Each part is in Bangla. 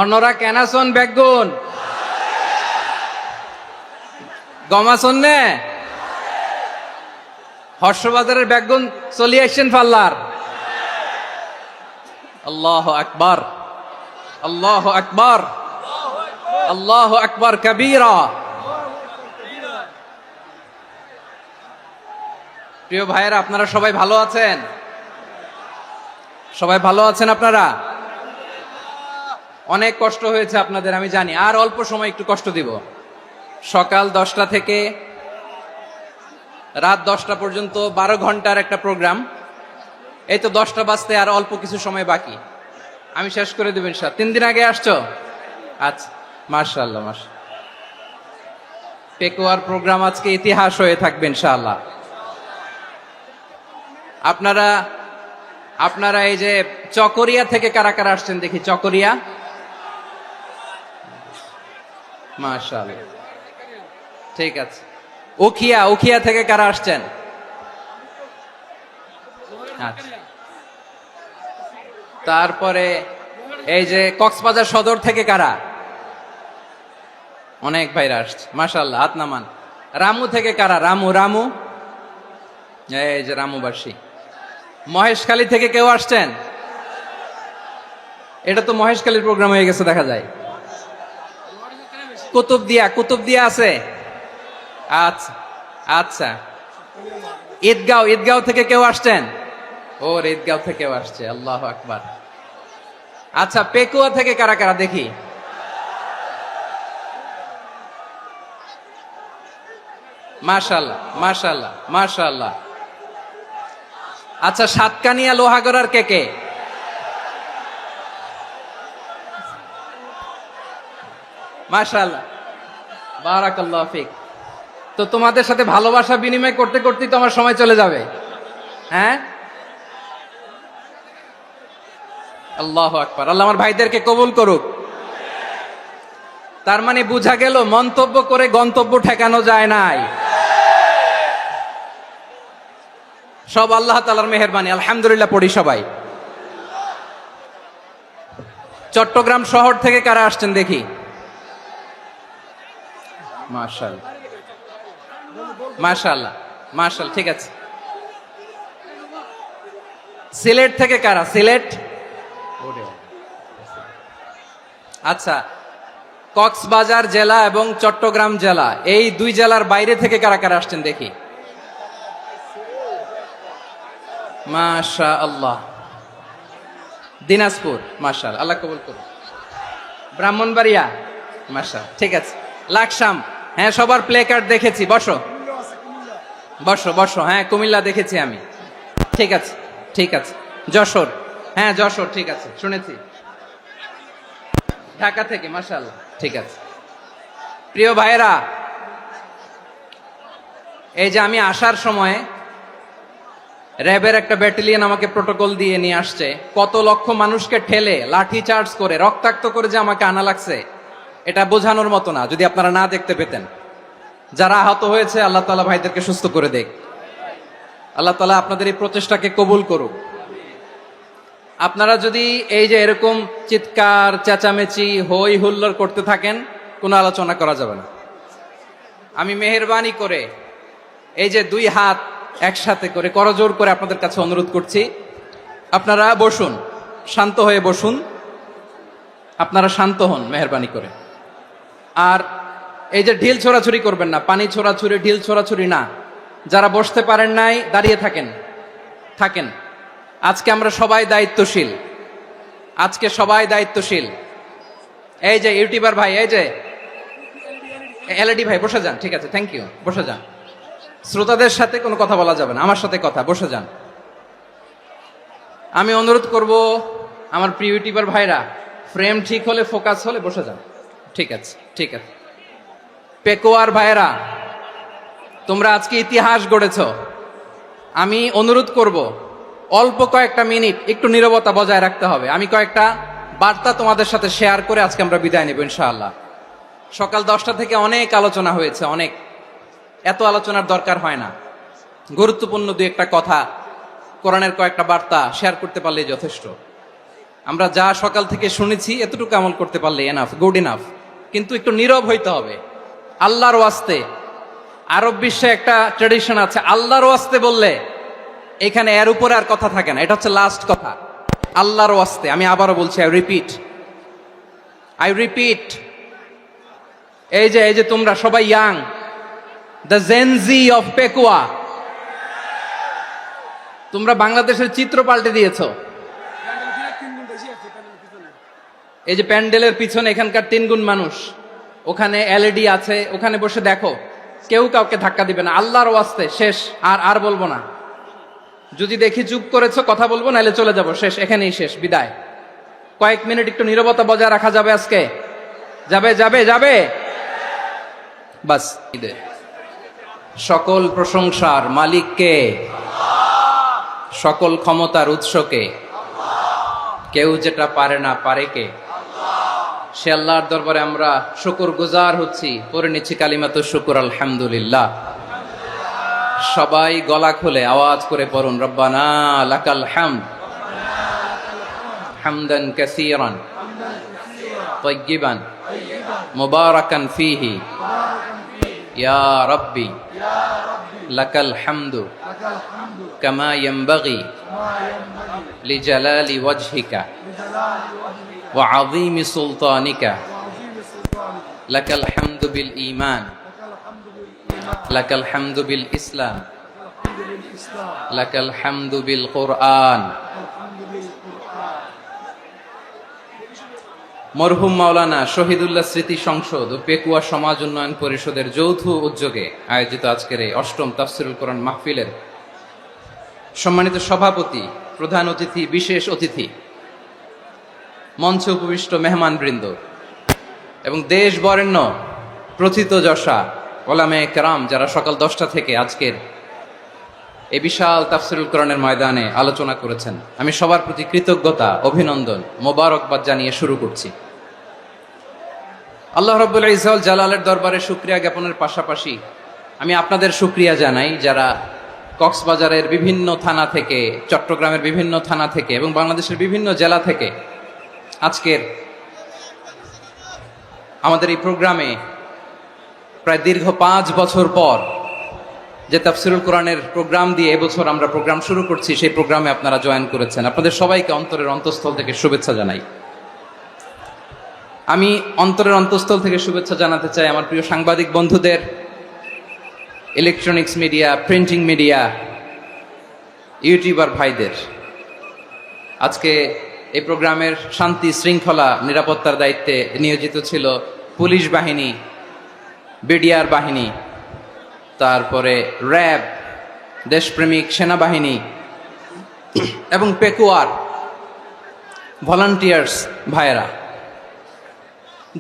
অন্যরা কেনাসন বেগুন গমাসন নে হর্ষবাজারের বেগুন চলি আসছেন পাল্লার। আল্লাহু আকবার, আল্লাহু আকবার, আল্লাহু আকবার কবীরা। প্রিয় ভাইয়েরা, আপনারা সবাই ভালো আছেন? সবাই ভালো আছেন? আপনারা অনেক কষ্ট হয়েছে আপনাদের, আমি জানি। আর অল্প সময় একটু কষ্ট দিব। সকাল 10টা থেকে রাত 10টা পর্যন্ত 12 ঘন্টার একটা প্রোগ্রাম। এই তো 10টা বাজতে আর অল্প কিছু সময় বাকি, আমি শেষ করে দেব ইনশাআল্লাহ। 3 দিন আগে আসছো? আচ্ছা, মাশাআল্লাহ মাশাআল্লাহ। পেকুয়ার প্রোগ্রাম আজকে ইতিহাস হয়ে থাকবে ইনশাআল্লাহ। আপনারা এই যে চকরিয়া থেকে কারা কারা আসছেন দেখি? চকরিয়া, মাশাআল্লাহ, ঠিক আছে। উখিয়া থেকে কারা আসছেন? আচ্ছা। তারপরে এই যে কক্সবাজার সদর থেকে কারা? অনেক ভাইরা আসছে, মাশাআল্লাহ, হাত নামান। রামু থেকে কারা? রামু, এই যে রামুবাসী। মহেশখালী থেকে কেউ আসছেন? এটা তো মহেশখালীর প্রোগ্রাম হয়ে গেছে দেখা যায়। কুতুবদিয়া আছে? আচ্ছা আচ্ছা। ঈদগাঁও থেকে কেউ আসছেন? ওর ঈদগাঁও থেকেও আসছে, আল্লাহু আকবার। আচ্ছা, পেকুয়া থেকে কারা কারা দেখি? মাশাআল্লাহ মাশাআল্লাহ মাশাআল্লাহ। আচ্ছা, সাতকানিয়া লোহাগড়ার কে? মাশাআল্লাহ, বারাকাল্লাহু ফিক। তো তোমাদের সাথে ভালোবাসা বিনিময় করতে করতেই তো আমার সময় চলে যাবে। হ্যাঁ, আল্লাহু আকবার। আল্লাহ আমার ভাইদেরকে কবুল করুক। তার মানে বোঝা গেল মন্তব্য করে গন্তব্য ঠেকানো যায় নাই। সব আল্লাহ তাআলার মেহেরবানি, আলহামদুলিল্লাহ পড়ি সবাই। চট্টগ্রাম শহর থেকে কারা আসছেন দেখি? মাশাআল্লাহ মাশাআল্লাহ মাশাআল্লাহ, ঠিক আছে। সিলেট থেকে কারা? সিলেট, আচ্ছা। কক্সবাজার জেলা এবং চট্টগ্রাম জেলা, এই দুই জেলার বাইরে থেকে কারা কারা আসছেন দেখি? মাশাআল্লাহ। দিনাজপুর, মাশাআল্লাহ, আল্লাহ কবুল করুন। ব্রাহ্মণবাড়িয়া, মাশাআল্লাহ, ঠিক আছে। লাকসাম, হ্যাঁ, সবার প্লে কার্ড দেখেছি। বসো বসো বসো। হ্যাঁ, কুমিল্লা দেখেছি আমি, ঠিক আছে ঠিক আছে। যশোর, হ্যাঁ যশোর, ঠিক আছে, শুনেছি। ঢাকা থেকে, মাশাআল্লাহ, ঠিক আছে। প্রিয় ভাইয়েরা, এই যে আমি আসার সময় র্যাবের একটা ব্যাটালিয়ন আমাকে প্রোটোকল দিয়ে নিয়ে আসছে। কত লক্ষ মানুষকে ঠেলে লাঠি চার্জ করে রক্তাক্ত করে যে আমাকে আনা লাগছে, এটা বোঝানোর মতো না। যদি আপনারা না দেখতে পেতেন। যারা আহত হয়েছে, আল্লাহ তাআলা ভাইদেরকে সুস্থ করে দেখ। আল্লাহ তাআলা আপনাদের এই প্রচেষ্টাকে কবুল করুক। আপনারা যদি এই যে এরকম চিৎকার চেঁচামেচি হই হুল্লোড় করতে থাকেন, কোনো আলোচনা করা যাবে না। আমি মেহেরবানি করে এই যে দুই হাত একসাথে করে করজোর করে আপনাদের কাছে অনুরোধ করছি, আপনারা বসুন, শান্ত হয়ে বসুন। আপনারা শান্ত হন মেহেরবানি করে। আর এই যে ঢিল ছোড়াছুরি করবেন না, পানি ছোড়াছুরি, ঢিল ছোড়াছুরি না। যারা বসতে পারেন নাই, দাঁড়িয়ে থাকেন। আজকে আমরা সবাই দায়িত্বশীল, আজকে সবাই দায়িত্বশীল। এই যে ইউটিউবার ভাই, এই যে এলইডি ভাই, বসে যান, ঠিক আছে, থ্যাংক ইউ, বসে যান। শ্রোতাদের সাথে কোনো কথা বলা যাবে না, আমার সাথে কথা, বসে যান। আমি অনুরোধ করব আমার প্রিয় ইউটিউবার ভাইরা, ফ্রেম ঠিক হলে, ফোকাস হলে বসে যান, ঠিক আছে ঠিক আছে। পেকুয়ার ভাইরা, তোমরা আজকে ইতিহাস গড়েছ। আমি অনুরোধ করব অল্প কয়েকটা মিনিট একটু নীরবতা বজায় রাখতে হবে। আমি কয়েকটা বার্তা তোমাদের সাথে শেয়ার করে আজকে আমরা বিদায় নেব ইনশাআল্লাহ। সকাল 10টা থেকে অনেক আলোচনা হয়েছে, অনেক, এত আলোচনার দরকার হয় না। গুরুত্বপূর্ণ দুই একটা কথা, কোরআনের কয়েকটা বার্তা শেয়ার করতে পারলে যথেষ্ট। আমরা যা সকাল থেকে শুনেছি এতটুকু আমল করতে পারলে এনাফ, গুড ইনাফ। কিন্তু একটু নীরব হইতে হবে আল্লাহর ওয়াস্তে। আরব বিশ্বে একটা ট্রেডিশন আছে, আল্লাহর ওয়াস্তে বললে এখানে এর উপরে আর কথা থাকে না, এটা হচ্ছে লাস্ট কথা। আল্লাহর ওয়াস্তে, আমি আবারও বলছি, আই রিপিট, এই যে তোমরা সবাই young, the Gen Z of Pekua, তোমরা বাংলাদেশের চিত্র পাল্টে দিয়েছো। এই যে প্যান্ডেলের পিছনে এখানকার 3 গুণ মানুষ, ওখানে এলইডি আছে, ওখানে বসে দেখো, কেউ কাউকে ধাক্কা দিবে না। আল্লাহর ওয়াস্তে শেষ, আর বলবো না। যদি দেখি চুপ করেছো কথা বলবো, নাহলে চলে যাবো, শেষ, এখানেই শেষ, বিদায়। কয়েক মিনিট একটু নীরবতা বজায় রাখা যাবে আজকে? যাবে বাস। সকল প্রশংসার মালিককে, সকল ক্ষমতার উৎসকে, কেউ যেটা পারে না পারে কে? সে আল্লাহর দরবারে আমরা শুকরগুজার হচ্ছি, পড়ে নিচ্ছি কালিমাতু শুকর, আলহামদুলিল্লাহ। সবাই গলা খুলে আওয়াজ করে পড়ুন, রব্বানা লাকাল হামদ হামদান কাসীরান তাইয়্যিবান মুবারাকান ফীহি ইয়া রাব্বি লাকাল হামদু কামা ইয়ানবাগি লিজালালি ওয়াজহিকা ওয়া আযীমি সুলতানিকা লাকাল হামদু বিল ঈমান লাকাল হামদু বিল ইসলাম লাকাল হামদু বিল কুরআন। মরহুম মাওলানা শহীদুল্লাহ স্মৃতি সংসদ ও পেকুয়া সমাজ উন্নয়ন পরিষদের যৌথ উদ্যোগে আয়োজিত আজকের এই 8ম তাফসীরুল কোরআন মাহফিলের সম্মানিত সভাপতি, প্রধান অতিথি, বিশেষ অতিথি, মঞ্চে উপবিষ্ট মেহমানবৃন্দ এবং দেশ বরেণ্য প্রথিতযশা ওলামায়ে কেরাম যারা সকাল 10টা থেকে আজকের এই বিশাল তাফসীরুল কোরআনের ময়দানে আলোচনা করেছেন, আমি সবার প্রতি কৃতজ্ঞতা, অভিনন্দন, মোবারকবাদ জানিয়ে শুরু করছি। আল্লাহ রাব্বুল ইজ্জত জালালের দরবারে শুকরিয়া জ্ঞাপনের পাশাপাশি আমি আপনাদের শুকরিয়া জানাই যারা কক্সবাজারের বিভিন্ন থানা থেকে, চট্টগ্রামের বিভিন্ন থানা থেকে এবং বাংলাদেশের বিভিন্ন জেলা থেকে আজকের আমাদের এই প্রোগ্রামে প্রায় দীর্ঘ 5 বছর পর যে তাফসীরুল কোরআনের প্রোগ্রাম দিয়ে এবছর আমরা প্রোগ্রাম শুরু করছি, সেই প্রোগ্রামে আপনারা জয়েন করেছেন। আপনাদের সবাইকে অন্তরের অন্তঃস্থল থেকে শুভেচ্ছা জানাই। আমি অন্তরের অন্তঃস্থল থেকে শুভেচ্ছা জানাতে চাই আমার প্রিয় সাংবাদিক বন্ধুদের, electronics media, printing media, YouTuber ভাইদের। আজকে এই প্রোগ্রামের শান্তি শৃঙ্খলা নিরাপত্তার দায়িত্বে নিয়োজিত ছিল পুলিশ বাহিনী, বিডিআর বাহিনী, তারপরে র্যাব, দেশপ্রেমিক সেনাবাহিনী এবং পেকুয়ার ভলান্টিয়ার্স ভাইয়েরা,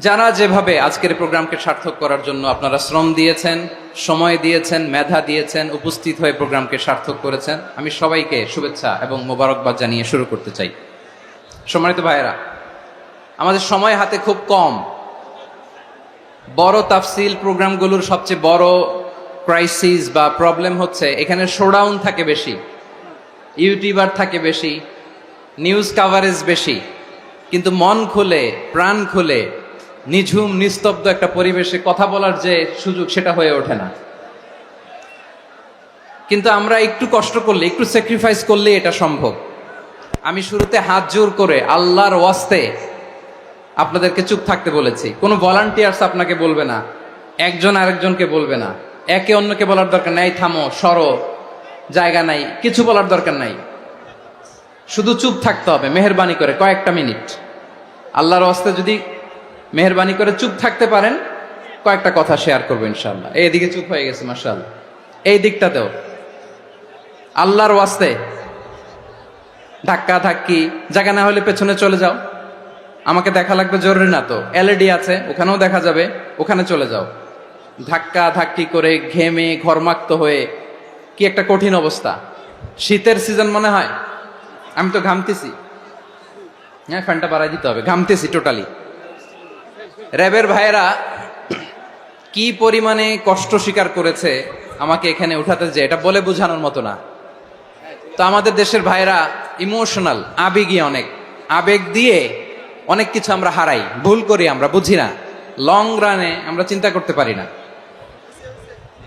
যারা যেভাবে আজকের প্রোগ্রামকে সার্থক করার জন্য আপনারা শ্রম দিয়েছেন, সময় দিয়েছেন, মেধা দিয়েছেন, উপস্থিত হয়ে প্রোগ্রামকে সার্থক করেছেন, আমি সবাইকে শুভেচ্ছা এবং মোবারকবাদ জানিয়ে শুরু করতে চাই। সম্মানিত ভাইয়েরা, আমাদের সময় হাতে খুব কম। বড় তাফসীল প্রোগ্রামগুলোর সবচেয়ে বড় ক্রাইসিস বা প্রবলেম হচ্ছে এখানে শোডাউন থাকে বেশি, ইউটিউবার থাকে বেশি, নিউজ কাভারেজ বেশি, কিন্তু মন খুলে, প্রাণ খুলে, নিঝুম নিস্তব্ধ একটা পরিবেশে কথা বলার যে সুযোগ, সেটা হয়ে ওঠে না। কিন্তু আমরা একটু কষ্ট করলে, একটু স্যাক্রিফাইস করলে এটা সম্ভব। আমি শুরুতে হাত জোর করে আল্লাহর ওয়াস্তে আপনাদেরকে চুপ থাকতে বলেছি। কোনো ভলান্টিয়ার্স আপনাকে বলবে না, একজন আরেকজনকে বলবে না, একে অন্যকে বলার দরকার নাই, থামো, সরো, জায়গা নাই, কিছু বলার দরকার নাই। শুধু চুপ থাকতে হবে মেহেরবানি করে কয়েকটা মিনিট। আল্লাহর ওয়াস্তে যদি মেহেরবানি করে চুপ থাকতে পারেন, কয়েকটা কথা শেয়ার করবো ইনশাআল্লাহ। এইদিকে চুপ হয়ে গেছে মাশাআল্লাহ, এই দিকটাতেও। আল্লাহর ওয়াস্তে ধাক্কা ধাক্কি জায়গা না হলে পেছনে চলে যাও, আমাকে দেখা লাগবে জরুরি না তো, এলইডি আছে ওখানেও দেখা যাবে, ওখানে চলে যাও। ধাক্কা ধাক্কি করে ঘেমে ঘরমাক্ত হয়ে কি একটা কঠিন অবস্থা। শীতের সিজন মনে হয়, আমি তো ঘামতেছি, হ্যাঁ ফ্যানটা বাড়াই দিতে হবে, ঘামতেছি টোটালি। র্যাবের ভাইয়েরা কি পরিমাণে কষ্ট স্বীকার করেছে আমাকে এখানে উঠাতে, যে এটা বলে বোঝানোর মতো না। তো আমাদের দেশের ভাইয়েরা ইমোশনাল, আবেগী অনেক। আবেগ দিয়ে অনেক কিছু আমরা হারাই, ভুল করি, আমরা বুঝি না, লং রানে আমরা চিন্তা করতে পারি না।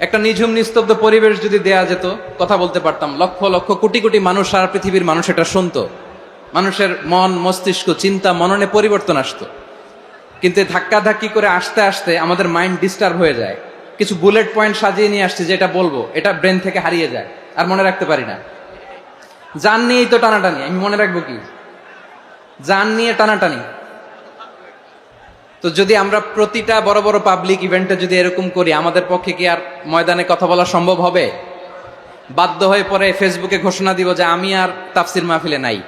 একটা নিঝুম নিস্তব্ধ পরিবেশ যদি দেয়া যেত, কথা বলতে পারতাম, লক্ষ লক্ষ কোটি কোটি মানুষ, সারা পৃথিবীর মানুষ এটা শুনতো, মানুষের মন মস্তিষ্ক চিন্তা মননে পরিবর্তন আসতো। কিন্তু ধাক্কা ধাক্কি করে আসতে আসতে আমাদের মাইন্ড ডিস্টার্ব হয়ে যায়। কিছু বুলেট পয়েন্ট সাজিয়ে নিয়ে আসছে, যেটা বলবো এটা ব্রেন থেকে হারিয়ে যায়, আর মনে রাখতে পারি না। জান নিয়েই তো টানাটানি, আমি মনে রাখবো কি? জান নিয়ে টানাটানি। তো যদি আমরা প্রতিটা বড় বড় পাবলিক ইভেন্টে যদি এরকম করি, আমাদের পক্ষে কি আর ময়দানে কথা বলা সম্ভব হবে? বাধ্য হয়ে পরে ফেসবুকে ঘোষণা দিব যে আমি আর তাফসির মাহফিলে নাই,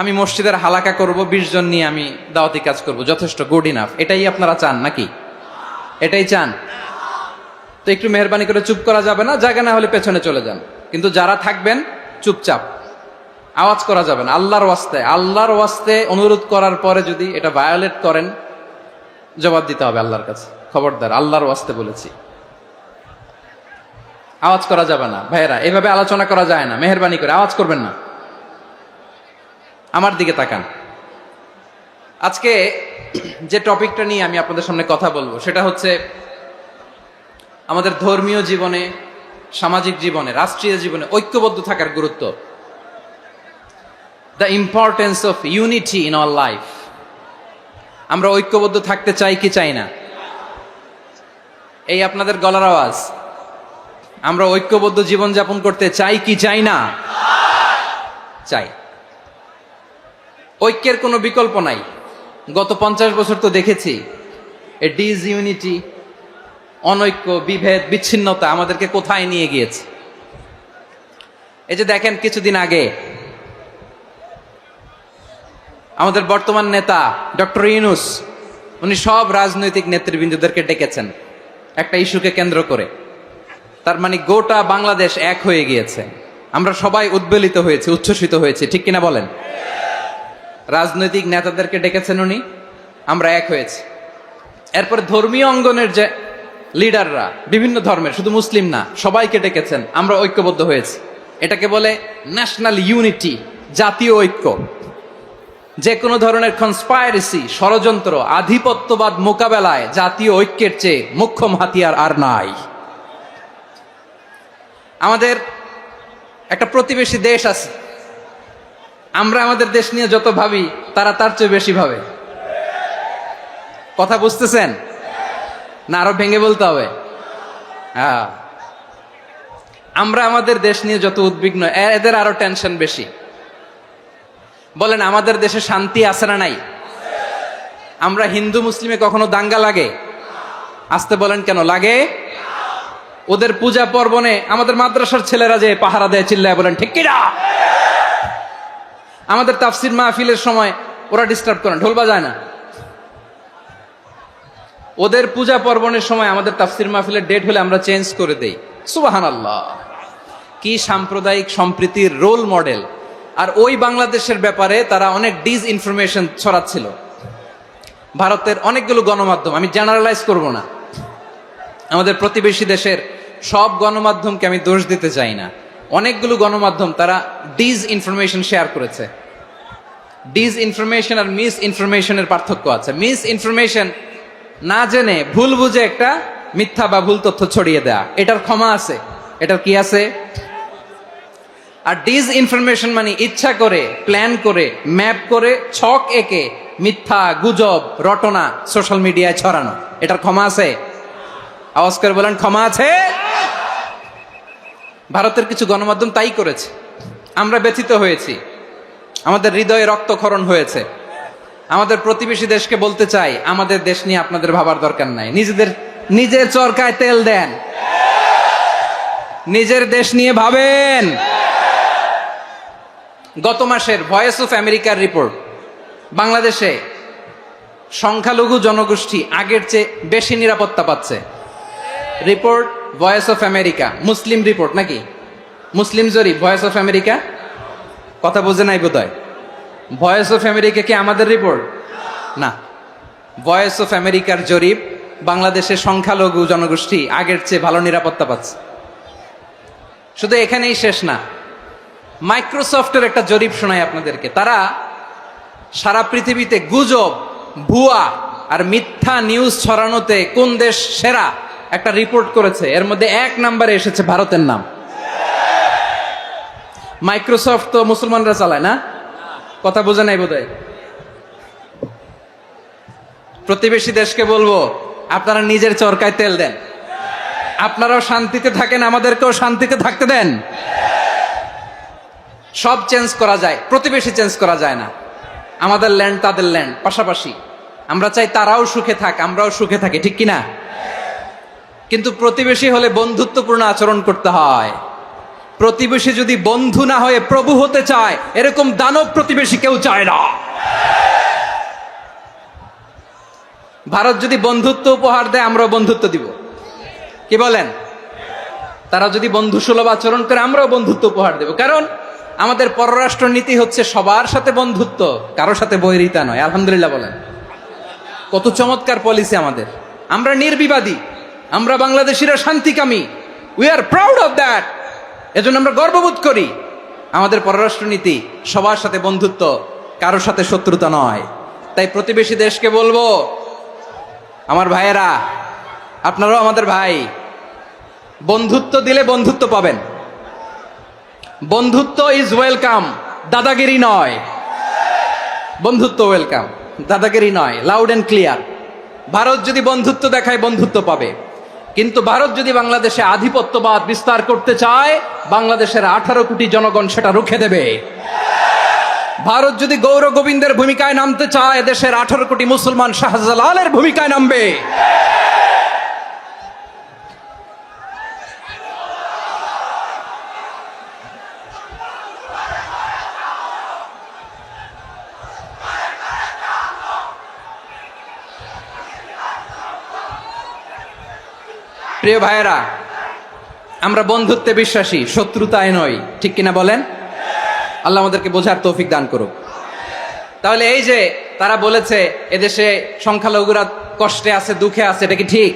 আমি মসজিদের হালাকা করব, 20 জন নিয়ে আমি দাওয়াতি কাজ করব, যথেষ্ট, গুড ইনাফ। এটাই আপনারা চান নাকি? এটাই চান? তো একটু মেহরবানি করে চুপ করা যাবে না? জায়গা না হলে পেছনে চলে যান, কিন্তু যারা থাকবেন চুপচাপ, আওয়াজ করা যাবে না। আল্লাহর ওয়াস্তে অনুরোধ করার পরে যদি এটা ভায়োলেট করেন, জবাব দিতে হবে আল্লাহর কাছে। খবরদার, আল্লাহর ওয়াস্তে বলেছি, আওয়াজ করা যাবে না। ভাইয়েরা, এভাবে আলোচনা করা যায় না, মেহরবানি করে আওয়াজ করবেন না। আমার দিকে তাকান। আজকে যে টপিকটা নিয়ে আমি আপনাদের সামনে কথা বলবো, সেটা হচ্ছে আমাদের ধর্মীয় জীবনে, সামাজিক জীবনে, রাষ্ট্রীয় জীবনে ঐক্যবদ্ধ থাকার গুরুত্ব। The importance of unity in our life. আমরা ঐক্যবদ্ধ থাকতে চাই কি চাই না? এই আপনাদের গলার আওয়াজ। আমরা ঐক্যবদ্ধ জীবনযাপন করতে চাই কি চাই না? চাই। ঐক্যের কোনো বিকল্প নাই। গত 50 বছর তো দেখেছি এই ডিসইউনিটি, অনৈক্য, বিভেদ, বিচ্ছিন্নতা আমাদেরকে কোথায় নিয়ে গিয়েছে। এই যে দেখেন, কিছুদিন আগে আমাদের বর্তমান নেতা ডক্টর ইউনূস, উনি সব রাজনৈতিক নেতৃবৃন্দদেরকে ডেকেছেন একটা ইস্যুকে কেন্দ্র করে। তার মানে গোটা বাংলাদেশ এক হয়ে গিয়েছে। আমরা সবাই উদ্বেলিত হয়েছে, উচ্ছ্বসিত হয়েছে, ঠিক কিনা বলেন? রাজনৈতিক নেতাদেরকে ডেকেছেন উনি, আমরা এক হয়েছি। এরপরে ধর্মীয় অঙ্গনের যে লিডাররা, বিভিন্ন ধর্মের, শুধু মুসলিম না, সবাইকে ডেকেছেন, আমরা ঐক্যবদ্ধ হয়েছি। এটাকে বলে ন্যাশনাল ইউনিটি, জাতীয় ঐক্য। যে কোনো ধরনের কনস্পাইরেসি, ষড়যন্ত্র, আধিপত্যবাদ মোকাবেলায় জাতীয় ঐক্যের চেয়ে মোক্ষম হাতিয়ার আর নাই। আমাদের একটা প্রতিবেশী দেশ আছে, আমরা আমাদের দেশ নিয়ে যত ভাবি, তারা তার চেয়ে বেশি ভাবে। কথা বুঝতেছেন না? আরো ভেঙে বলতে হবে। হ্যাঁ, আমরা আমাদের দেশ নিয়ে যত উদ্বিগ্ন, এদের আরো টেনশন বেশি। বলেন, আমাদের দেশে শান্তি আছে না নাই? আমরা হিন্দু মুসলিমে কখনো দাঙ্গা লাগে? আসতে বলেন, কেন লাগে? ওদের পূজা পার্বণে আমাদের মাদ্রাসার ছেলেরা যে পাহারা দেয়, চিল্লায় বলেন ঠিক কিনা? আমাদের তাফসির মাহফিলের সময় ওরা ডিস্টার্ব করেন, ঢোল বাজায় না। ওদের পূজা পার্বণের সময় আমাদের তাফসির মাহফিলের ডেট হলে আমরা চেঞ্জ করে দেই। সুবহানাল্লাহ, কি সাম্প্রদায়িক সম্প্রীতির রোল মডেল। আর ওই বাংলাদেশের ব্যাপারে তারা অনেক ডিসইনফরমেশন ছড়াচ্ছিল। ভারতের অনেকগুলো গণমাধ্যম, আমি জেনারেলাইজ করব না, আমাদের প্রতিবেশী দেশের সব গণমাধ্যমকে আমি দোষ দিতে চাই না, অনেকগুলো গণমাধ্যম তারা ডিসইনফরমেশন শেয়ার করেছে। ডিসইনফরমেশন আর মিস ইনফরমেশনের পার্থক্য আছে। মিস ইনফরমেশন না জেনে ভুল বুঝে একটা মিথ্যা বা ভুল তথ্য ছড়িয়ে দেয়া, এটার ক্ষমা আছে, এটার কি আছে? আর ডিসইনফরমেশন মানে ইচ্ছা করে, প্ল্যান করে, ম্যাপ করে, ছক এঁকে মিথ্যা, গুজব, রটনা সোশ্যাল মিডিয়ায় ছড়ানো, এটার ক্ষমা আছে? আওয়াজ করে বলেন, ক্ষমা আছে? ভারতের কিছু গণমাধ্যম তাই করেছে। আমরা ব্যথিত হয়েছি, আমাদের হৃদয়ে রক্তক্ষরণ হয়েছে। আমাদের প্রতিবেশী দেশকে বলতে চাই, আমাদের দেশ নিয়ে আপনাদের ভাবার দরকার নাই। নিজের চরকায় তেল দেন, নিজের দেশ নিয়ে ভাবেন। গত মাসের ভয়েস অফ আমেরিকার রিপোর্ট, বাংলাদেশে সংখ্যালঘু জনগোষ্ঠী আগের চেয়ে বেশি নিরাপত্তা পাচ্ছে। Report voice of America, Muslim report নাকি? মুসলিম জরিপ, ভয়েস অফ আমেরিকা। কথা বোঝে নাই বোধহয়। ভয়েস অফ আমেরিকা কি আমাদের রিপোর্ট? না, ভয়েস অফ আমেরিকার জরিপ, বাংলাদেশের সংখ্যালঘু জনগোষ্ঠী আগের চেয়ে ভালো নিরাপত্তা পাচ্ছে। শুধু এখানেই শেষ না, মাইক্রোসফটের একটা জরিপ শোনায় আপনাদেরকে। তারা সারা পৃথিবীতে গুজব, ভুয়া আর মিথ্যা নিউজ ছড়ানোতে কোন দেশ সেরা একটা রিপোর্ট করেছে, এর মধ্যে 1 নম্বরে এসেছে ভারতের নাম। মাইক্রোসফট তো মুসলমানরা চালায় না, কথা বোঝে নাই বোধহয়। প্রতিবেশী দেশকে বলবো, আপনারা নিজের চরকায় তেল দেন, আপনারাও শান্তিতে থাকেন, আমাদেরকেও শান্তিতে থাকতে দেন। সব চেঞ্জ করা যায়, প্রতিবেশী চেঞ্জ করা যায় না। আমাদের ল্যান্ড তাদের ল্যান্ড পাশাপাশি, আমরা চাই তারাও সুখে থাক, আমরাও সুখে থাকি, ঠিক কিনা? কিন্তু প্রতিবেশী হলে বন্ধুত্বপূর্ণ আচরণ করতে হয়। প্রতিবেশী যদি বন্ধু না হয়ে প্রভু হতে চায়, এরকম দানব প্রতিবেশী কেউ চায় না। ভারত যদি বন্ধুত্ব উপহার দেয়, আমরাও বন্ধুত্ব দিব, কি বলেন? তারা যদি বন্ধুসুলভ আচরণ করে, আমরাও বন্ধুত্ব উপহার দেব। কারণ আমাদের পররাষ্ট্র নীতি হচ্ছে সবার সাথে বন্ধুত্ব, কারোর সাথে বৈরিতা নয়। আলহামদুলিল্লাহ বলেন, কত চমৎকার পলিসি আমাদের। আমরা নির্বিবাদী, আমরা বাংলাদেশিরা শান্তিকামী, we are proud of that. এজন্য আমরা গর্ববোধ করি। আমাদের পররাষ্ট্র নীতি সবার সাথে বন্ধুত্ব, কারোর সাথে শত্রুতা নয়। তাই প্রতিবেশী দেশকে বলবো, আমার ভাইয়েরা, আপনারাও আমাদের ভাই, বন্ধুত্ব দিলে বন্ধুত্ব পাবেন। বন্ধুত্ব ইজ ওয়েলকাম, দাদাগিরি নয়। বন্ধুত্ব ওয়েলকাম, দাদাগিরি নয়, লাউড এন্ড ক্লিয়ার। ভারত যদি বন্ধুত্ব দেখায়, বন্ধুত্ব পাবে। কিন্তু ভারত যদি বাংলাদেশে আধিপত্যবাদ বিস্তার করতে চায়, বাংলাদেশের 18 কোটি জনগণ সেটা রুখে দেবে। ভারত যদি গৌর গোবিন্দের ভূমিকায় নামতে চায়, দেশের 18 কোটি মুসলমান শাহজালালের ভূমিকায় নামবে। প্রিয় ভাইয়েরা, আমরা বন্ধুত্বে বিশ্বাসী, শত্রুতায় নয়, ঠিক কিনা বলেন? আল্লাহ আমাদেরকে বোঝার তৌফিক দান করুক। তাহলে এই যে তারা বলেছে এদেশে সংখ্যালঘুরা কষ্টে আছে, দুঃখে আছে, এটা কি ঠিক?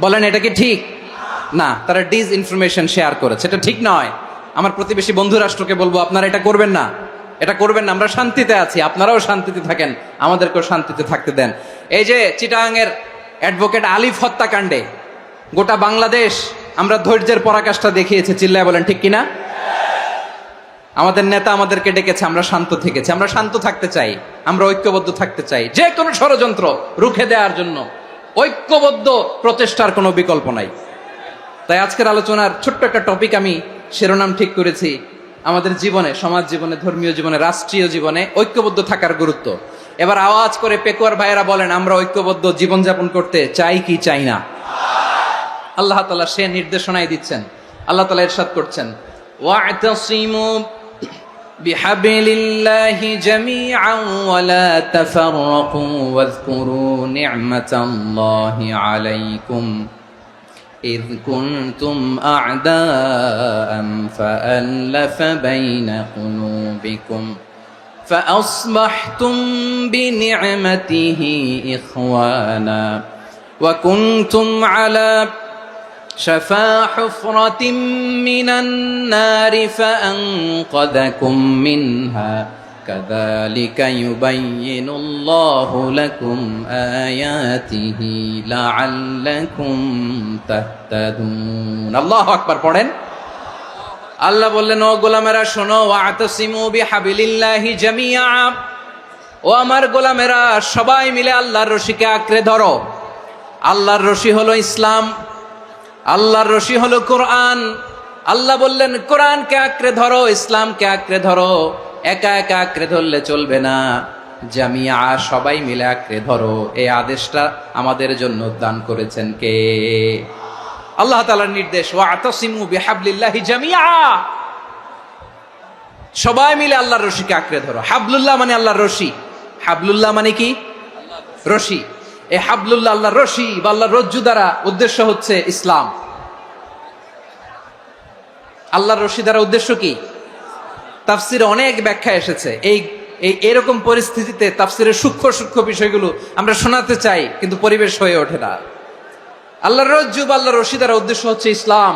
বলেন, এটা কি ঠিক? না, তারা ডিস ইনফরমেশন শেয়ার করেছে, এটা ঠিক নয়। আমার প্রতিবেশী বন্ধু রাষ্ট্রকে বলবো, আপনারা এটা করবেন না, এটা করবেন না। আমরা শান্তিতে আছি, আপনারাও শান্তিতে থাকেন, আমাদেরকেও শান্তিতে থাকতে দেন। এই যে চিটাগাংয়ের অ্যাডভোকেট আলিফ হত্যাকাণ্ডে গোটা বাংলাদেশ আমরা ধৈর্যের পরাকাষ্ঠা দেখিয়েছে, চিল্লায় বলেন ঠিক কিনা? আমাদের নেতা আমাদেরকে ডেকেছে, আমরা শান্ত থেকেছি। আমরা শান্ত থাকতে চাই, আমরা ঐক্যবদ্ধ থাকতে চাই। যে কোনো ষড়যন্ত্র রুখে দেওয়ার জন্য ঐক্যবদ্ধ প্রচেষ্টার কোনো বিকল্প নাই। তাই আজকের আলোচনার ছোট্ট একটা টপিক আমি শিরোনাম ঠিক করেছি, আমাদের জীবনে, সমাজ জীবনে, ধর্মীয় জীবনে, রাষ্ট্রীয় জীবনে ঐক্যবদ্ধ থাকার গুরুত্ব। এবার আওয়াজ করে পেকুয়ার ভাইয়েরা বলেন, আমরা ঐক্যবদ্ধ জীবনযাপন করতে চাই কি চাই না? আল্লাহ তাআলা সে নির্দেশনাই দিচ্ছেন। আল্লাহ তাআলা ইরশাদ করছেন, ওয়া'তাসিমু বিহাবলিল্লাহি জামিআন ওয়া লা তাফাররাকু ওয়াযকুরু নি'মাতাল্লাহি আলাইকুম إذ كنتم أعداء فألف بين قلوبكم فأصبحتم بنعمته إخوانا وكنتم على شفا حفرة من النار فأنقذكم منها كذلك يبين الله لكم آياته لعلكم تهتدون الله أكبر পড়েন। আল্লাহ বললেন, ও গোলামেরা শোনো, ওয়া'তাসিমু বিহাবলিল্লাহি জামিআ, ও আমার গোলামেরা সবাই মিলে আল্লাহর রশিকে আঁকড়ে ধরো। আল্লাহর রশি হলো ইসলাম, আল্লাহর রশি হলো কোরআন। আল্লাহ বললেন, কোরআনকে আঁকড়ে ধরো, ইসলামকে আঁকড়ে ধরো। একা একা আঁকড়ে ধরলে চলবে না, জামিয়া, সবাই মিলে আঁকড়ে ধরো। এই আদেশটা আমাদের জন্য দান করেছেন কে? আল্লাহ তাআলার নির্দেশ, ওয়া'তাসিমু বিহাবলিল্লাহি জামিআ, সবাই মিলে আল্লাহর রশিকে আঁকড়ে ধরো। হাবলুল্লাহ মানে আল্লাহর রশি, হাবলুল্লাহ মানে কি? রশি। এই হাবলুল্লাহ আল্লাহর রশি বা আল্লাহর রজ্জু দ্বারা উদ্দেশ্য হচ্ছে ইসলাম। আল্লাহর রশি দ্বারা উদ্দেশ্য কি? তাফসিরে অনেক ব্যাখ্যা এসেছে। এরকম পরিস্থিতিতে তাফসিরের সূক্ষ্ম সূক্ষ্ম বিষয়গুলো আমরা শোনাতে চাই, কিন্তু পরিবেশ হয়ে ওঠে না। আল্লাহর রজ্জু বা আল্লাহর রশি দ্বারা উদ্দেশ্য হচ্ছে ইসলাম।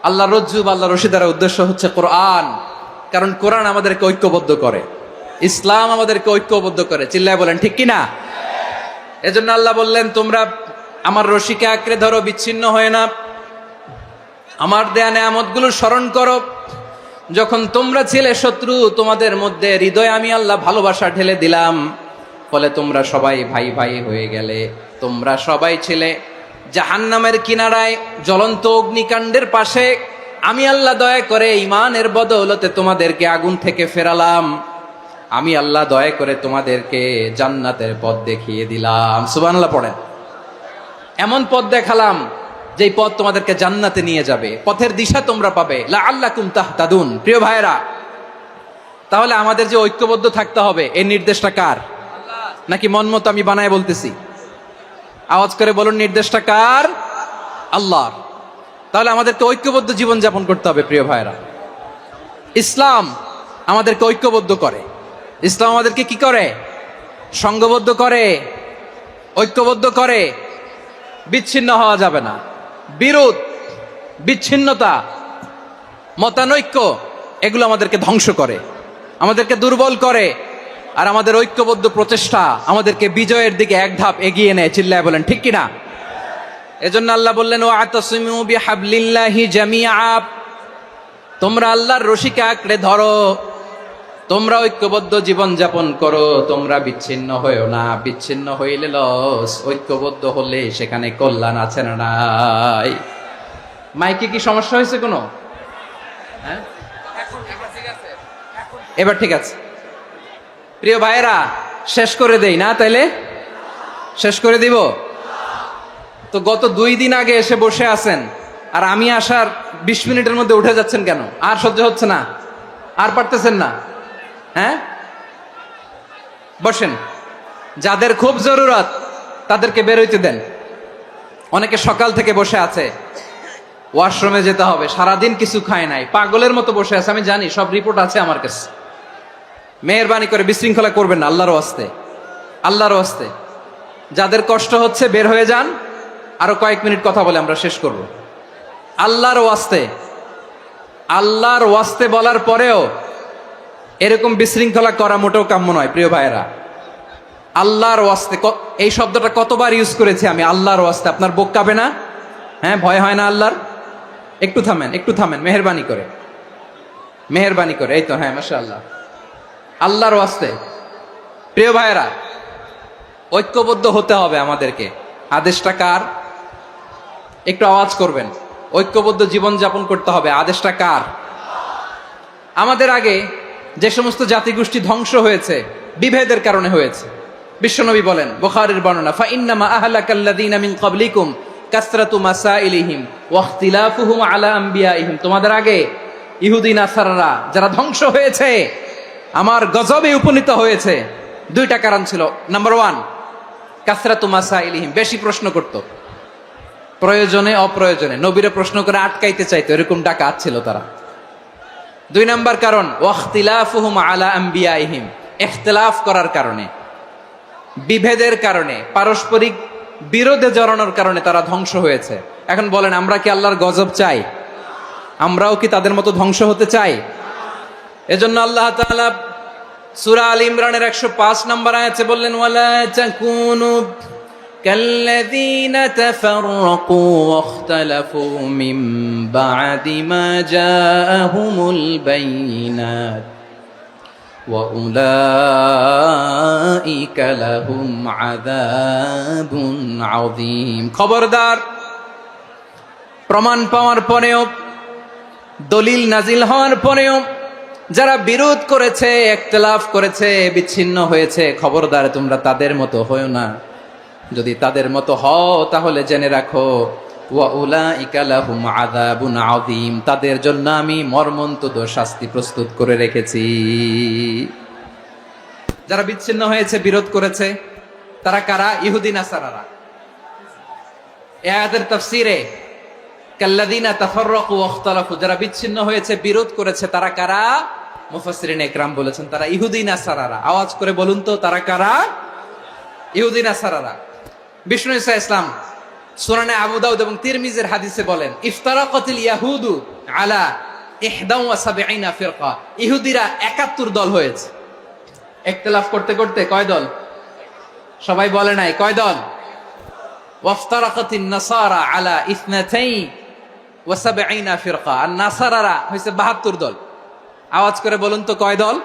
আল্লাহর রজ্জু বা আল্লাহর রশি দ্বারা উদ্দেশ্য হচ্ছে কোরআন, কারণ কোরআন আমাদেরকে ঐক্যবদ্ধ করে। ইসলাম আমাদেরকে ঐক্যবদ্ধ করে, চিল্লায় বলেন ঠিক কিনা? এজন্য আল্লাহ বললেন, তোমরা আমার রশিকে আঁকড়ে ধরো, বিচ্ছিন্ন হয় না, আমার দেয়া নেয়ামতগুলো স্মরণ করো। যখন তোমরা ছিলে শত্রু, তোমাদের মধ্যে হৃদয়ে আমি আল্লাহ ভালোবাসা ঢেলে দিলাম, ফলে তোমরা সবাই ভাই ভাই হয়ে গেলে। তোমরা সবাই ছিলে জাহান্নামের কিনারায়, জ্বলন্ত অগ্নিকাণ্ডের পাশে। আমি আল্লাহ দয়া করে ঈমানের বদৌলতে তোমাদেরকে আগুন থেকে ফেরালাম। আমি আল্লাহ দয়া করে তোমাদেরকে জান্নাতের পথ দেখিয়ে দিলাম। সুবহানাল্লাহ পড়েন। এমন পথ দেখালাম যেই পথ তোমাদেরকে জান্নাতে নিয়ে যাবে, পথের দিশা তোমরা পাবে। লাআল্লাকুম তাহতাদুন। প্রিয় ভাইরা, তাহলে আমাদের যে ঐক্যবদ্ধ থাকতে হবে, এই নির্দেশটা কার? নাকি মন মতো আমি বানায় বলতেছি? আওয়াজ করে বলুন, নির্দেশটা কার? আল্লাহর। তাহলে আমাদেরকে ঐক্যবদ্ধ জীবন যাপন করতে হবে। প্রিয় ভাইরা, ইসলাম আমাদেরকে ঐক্যবদ্ধ করে। ইসলাম আমাদেরকে কি করে? সংঘবদ্ধ করে, ঐক্যবদ্ধ করে। বিচ্ছিন্ন হওয়া যাবে না। বিরোধ, বিচ্ছিন্নতা, মতানৈক্য, এগুলো আমাদেরকে ধ্বংস করে, আমাদেরকে দুর্বল করে। আর আমাদের ঐক্যবদ্ধ প্রচেষ্টা আমাদেরকে বিজয়ের দিকে এক ধাপ এগিয়ে নেয়। চিল্লায় বলেন ঠিক কিনা? এজন্য আল্লাহ বললেন, ওয়াতাসিমু বিহাবলিল্লাহি জামিআ। তোমরা আল্লাহর রশিকে আঁকড়ে ধরো, তোমরা ঐক্যবদ্ধ জীবন যাপন করো, তোমরা বিচ্ছিন্ন হয়েও না। বিচ্ছিন্ন হইলে লস, ঐক্যবদ্ধ হলে সেখানে কল্যাণ আছে না নাই? মাইকে কি সমস্যা হয়েছে কোনো? হ্যাঁ, এবার ঠিক আছে। প্রিয় ভাইয়েরা, শেষ করে দেই না? তাইলে শেষ করে দিব তো। গত 2 দিন আগে এসে বসে আছেন, আর আমি আসার 20 মিনিটের মধ্যে উঠে যাচ্ছেন কেন? আর সহ্য হচ্ছে না? আর পারতেছেন না? হ্যাঁ, বসেন। যাদের খুব জরুরত তাদেরকে বের হইতে দেন। অনেকে সকাল থেকে বসে আছে, ওয়াশরুমে যেতে হবে, সারাদিন কিছু খায় নাই, পাগলের মতো বসে আছে। আমি জানি, সব রিপোর্ট আছে আমার কাছে। মেহেরবানি করে বিশৃঙ্খলা করবেন না, আল্লাহর ওয়াস্তে, আল্লাহর ওয়াস্তে। যাদের কষ্ট হচ্ছে বের হয়ে যান। আরো কয়েক মিনিট কথা বলে আমরা শেষ করব। আল্লাহর ওয়াস্তে, আল্লাহর ওয়াস্তে বলার পরেও এরকম বিশৃঙ্খলা করা মোটেও কাম্য নয়। প্রিয় ভাইয়েরা, আল্লাহর ওয়াস্তে, এই শব্দটা কতবার ইউজ করেছি আমি, আল্লাহর ওয়াস্তে। আপনার বুক কাঁপে না? হ্যাঁ, ভয় হয় না আল্লাহর? একটু থামেন, একটু থামেন, মেহেরবানি করে, মেহেরবানি করে। এই তো, হ্যাঁ, মাশাআল্লাহ। আল্লাহর ওয়াস্তে প্রিয় ভাইয়েরা, ঐক্যবদ্ধ হতে হবে আমাদেরকে। আদেশটা কার? একটু আওয়াজ করবেন। ঐক্যবদ্ধ জীবন যাপন করতে হবে, আদেশটা কার? আমাদের আগে যে সমস্ত জাতিগোষ্ঠী ধ্বংস হয়েছে, বিভেদের কারণে হয়েছে। বিশ্বনবী বলেন, বুখারীর বর্ণনা, ফা ইন্নামা আহলাকাল্লাযীনা মিন ক্বাবলিকুম কাসরাতু মাসাইলিহিম ওয়া ইখতিলাফুহুম আলা আমবিয়াইহিম। তোমাদের আগে ইহুদি নাসারারা যারা ধ্বংস হয়েছে, আমার গজবে উপনীত হয়েছে, 2টা কারণ ছিল। নাম্বার 1, কাসরাতু মাসাইলিহিম, বেশি প্রশ্ন করত, প্রয়োজনে অপ্রয়োজনে নবীরে প্রশ্ন করে আটকাইতে চাইতো, এরকম ডাকাত ছিল তারা। 2 নাম্বার কারণ, ওয়াখতিলাফুহুম আলা আমবিয়াইহিম, ইখতিলাফ করার কারণে, বিভেদের কারণে, পারস্পরিক বিরোধে জড়ানোর কারণে তারা ধ্বংস হয়েছে। এখন বলেন, আমরা কি আল্লাহর গজব চাই? আমরাও কি তাদের মতো ধ্বংস হতে চাই? এজন্য আল্লাহ তাআলা সূরা আল ইমরানের 105 নম্বর আয়াতে বললেন, ওয়ালা তাকুনু কাল্লাযীনা তাফাররাকু ওয়াখতালাফু মিন বা'দি মা জাআহুমুল বাইয়িনাত ওয়া উলাইকা লাহুম আযাবুন আযীম। খবরদার, প্রমাণ পাওয়ার পরেও, দলিল নাজিল হওয়ার পরেও যারা বিরোধ করেছে, ইখতিলাফ করেছে, বিচ্ছিন্ন হয়েছে, খবরদার তোমরা তাদের মতো হয়ো না। যদি তাদের মতো হও তাহলে জেনে রাখো, ওয়া উলাইকা লাহুম আযাবুন আযীম, তাদের জন্য আমি মর্মন্তুদ শাস্তি প্রস্তুত করে রেখেছি। যারা বিচ্ছিন্ন হয়েছে, বিরোধ করেছে, তারা কারা? ইহুদি নাসারারা। এই আয়াতের তাফসীরে কাল্লাযীনা তাফাররাকু ওয়াখতালাফু, যারা বিচ্ছিন্ন হয়েছে, বিরোধ করেছে, তারা কারা? মুফাসসিরিন ইকরাম বলেছেন তারা ইহুদি নাসারারা। আওয়াজ করে বলুন তো, তারা কারা? ইহুদি নাসারারা। বিষ্ণু ঈসা ইসলাম সুনানে আবু দাউদ এবং তিরমিজির হাদিসে বলেন, ইফতারাকাতিল ইয়াহুদু আলা 71 ফিরকা, ইহুদিরা 71 দল হয়েছে। ইখতিলাফ করতে করতে কয় দল? সবাই বলে নাই কয় দল? ওয়াফতারাকাতিন নাসারা আলা 72 ফিরকা। আর নাসারারা হইছে 72 দল। আওয়াজ করে বলুন তো কয় দল?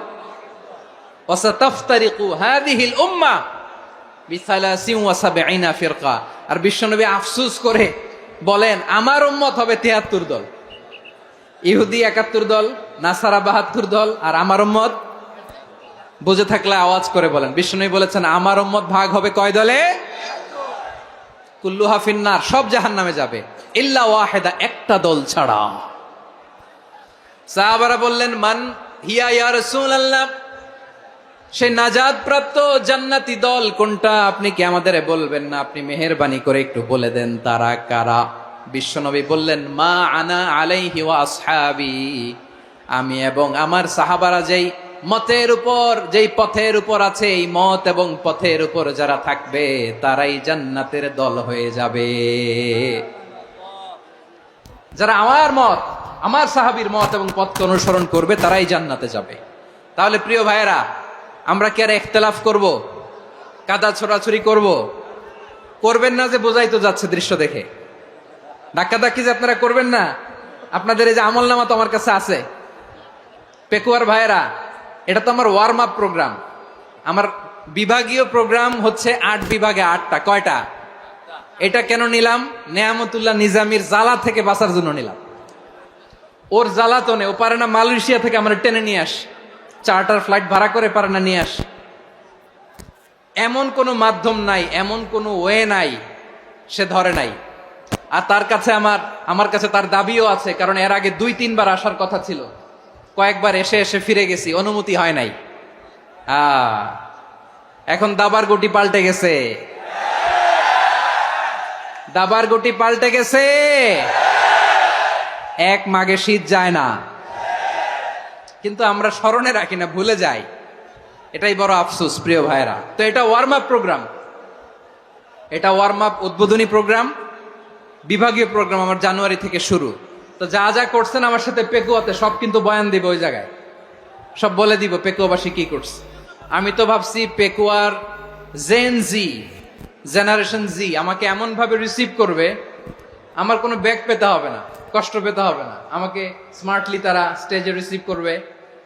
ওয়াসাতাফতারিকু হাযিহিল উম্মাহ বি73 ফিরকা। আর বিশ্বনবী আফসোস করে বলেন আমার উম্মত হবে 73 দল। ইহুদি 71 দল, নাসারা 72 দল, আর আমার উম্মত। বুঝে থাকলে আওয়াজ করে বলেন। বিশ্বনবী বলেছেন আমার উম্মত ভাগ হবে কয় দলে? কুল্লুহা ফিন্নার, সব জাহান্নামে যাবে, ইল্লা ওয়াহিদা, একটা দল ছাড়া। সাহাবারা বললেন মান হিয়া ইয়া রাসূলুল্লাহ, সেই নাজাত প্রাপ্ত জান্নাতি দল কোনটা? আপনি কি আমাদের বলবেন না? আপনি মেহেরবানি করে একটু বলে দেন তারা কারা। বিশ্বনবী বললেন মা আনা আলাইহি ওয়া আসহাবি, আমি এবং আমার সাহাবারা যেই মতের উপর, যেই পথের উপর আছে, এই মত এবং পথের উপর যারা থাকবে তারাই জান্নাতের দল হয়ে যাবে। যারা আমার মত, আমার সাহাবীর মত এবং পথকে অনুসরণ করবে তারাই জান্নাতে যাবে। তাহলে প্রিয় ভাইয়েরা, আমরা কি আর ইখতিলাফ করব? কাদা ছোড়াছুরি করব? করবেন না যে বোঝাই তো যাচ্ছে দৃশ্য দেখে। ধাক্কাধাক্কি যে আপনারা করবেন না। আপনাদের এই যে আমলনামা তো আমার কাছে আছে। পেকুয়ার ভাইয়েরা, এটা তো আমার ওয়ার্ম আপ প্রোগ্রাম। আমার বিভাগীয় প্রোগ্রাম হচ্ছে 8 বিভাগে 8টা। কয়টা? এটা কেন নিলাম? নেয়ামতুল্লাহ নিজামীর জ্বালা থেকে বাঁচার জন্য নিলাম। ওর জ্বালাতনে ও পারে না মালয়েশিয়া থেকে আমার টেনে নিয়ে আস, চার্টার ফ্লাইট ভাড়া করে পারে না নিয়ে আস। এমন কোনো মাধ্যম নাই, এমন কোনো ওয়ে নাই সে ধরে নাই। আর তার কাছে আমার কাছে তার দাবিও আছে, কারণ এর আগে 2-3 বার আসার কথা ছিল। কয়েকবার এসে এসে ফিরে গেছি, অনুমতি হয় নাই। এখন দাবার গুটি পাল্টে গেছে, দাবার গুটি পাল্টে গেছে। এক মাঘে শীত যায় না, কিন্তু আমরা স্মরণে রাখি না, ভুলে যাই। এটাই বড় আফসোস প্রিয় ভাইরা। তো এটা ওয়ার্ম আপ প্রোগ্রাম, এটা ওয়ার্ম আপ উদ্বোধনী প্রোগ্রাম, বিভাগীয় প্রোগ্রাম আমার জানুয়ারি থেকে শুরু। তো যা যা করছেন আমার সাথে পেকুয়াতে সব কিন্তু বয়ান দিব, ওই জায়গায় সব বলে দিব পেকুয়াবাসী কি করছে। আমি তো ভাবছি পেকুয়ার জেনারেশন জি আমাকে এমন ভাবে রিসিভ করবে, আমার কোনো ব্যাক পেতে হবে না, কষ্ট পেতে হবে না। আমাকে স্মার্টলি তারা স্টেজে রিসিভ করবে,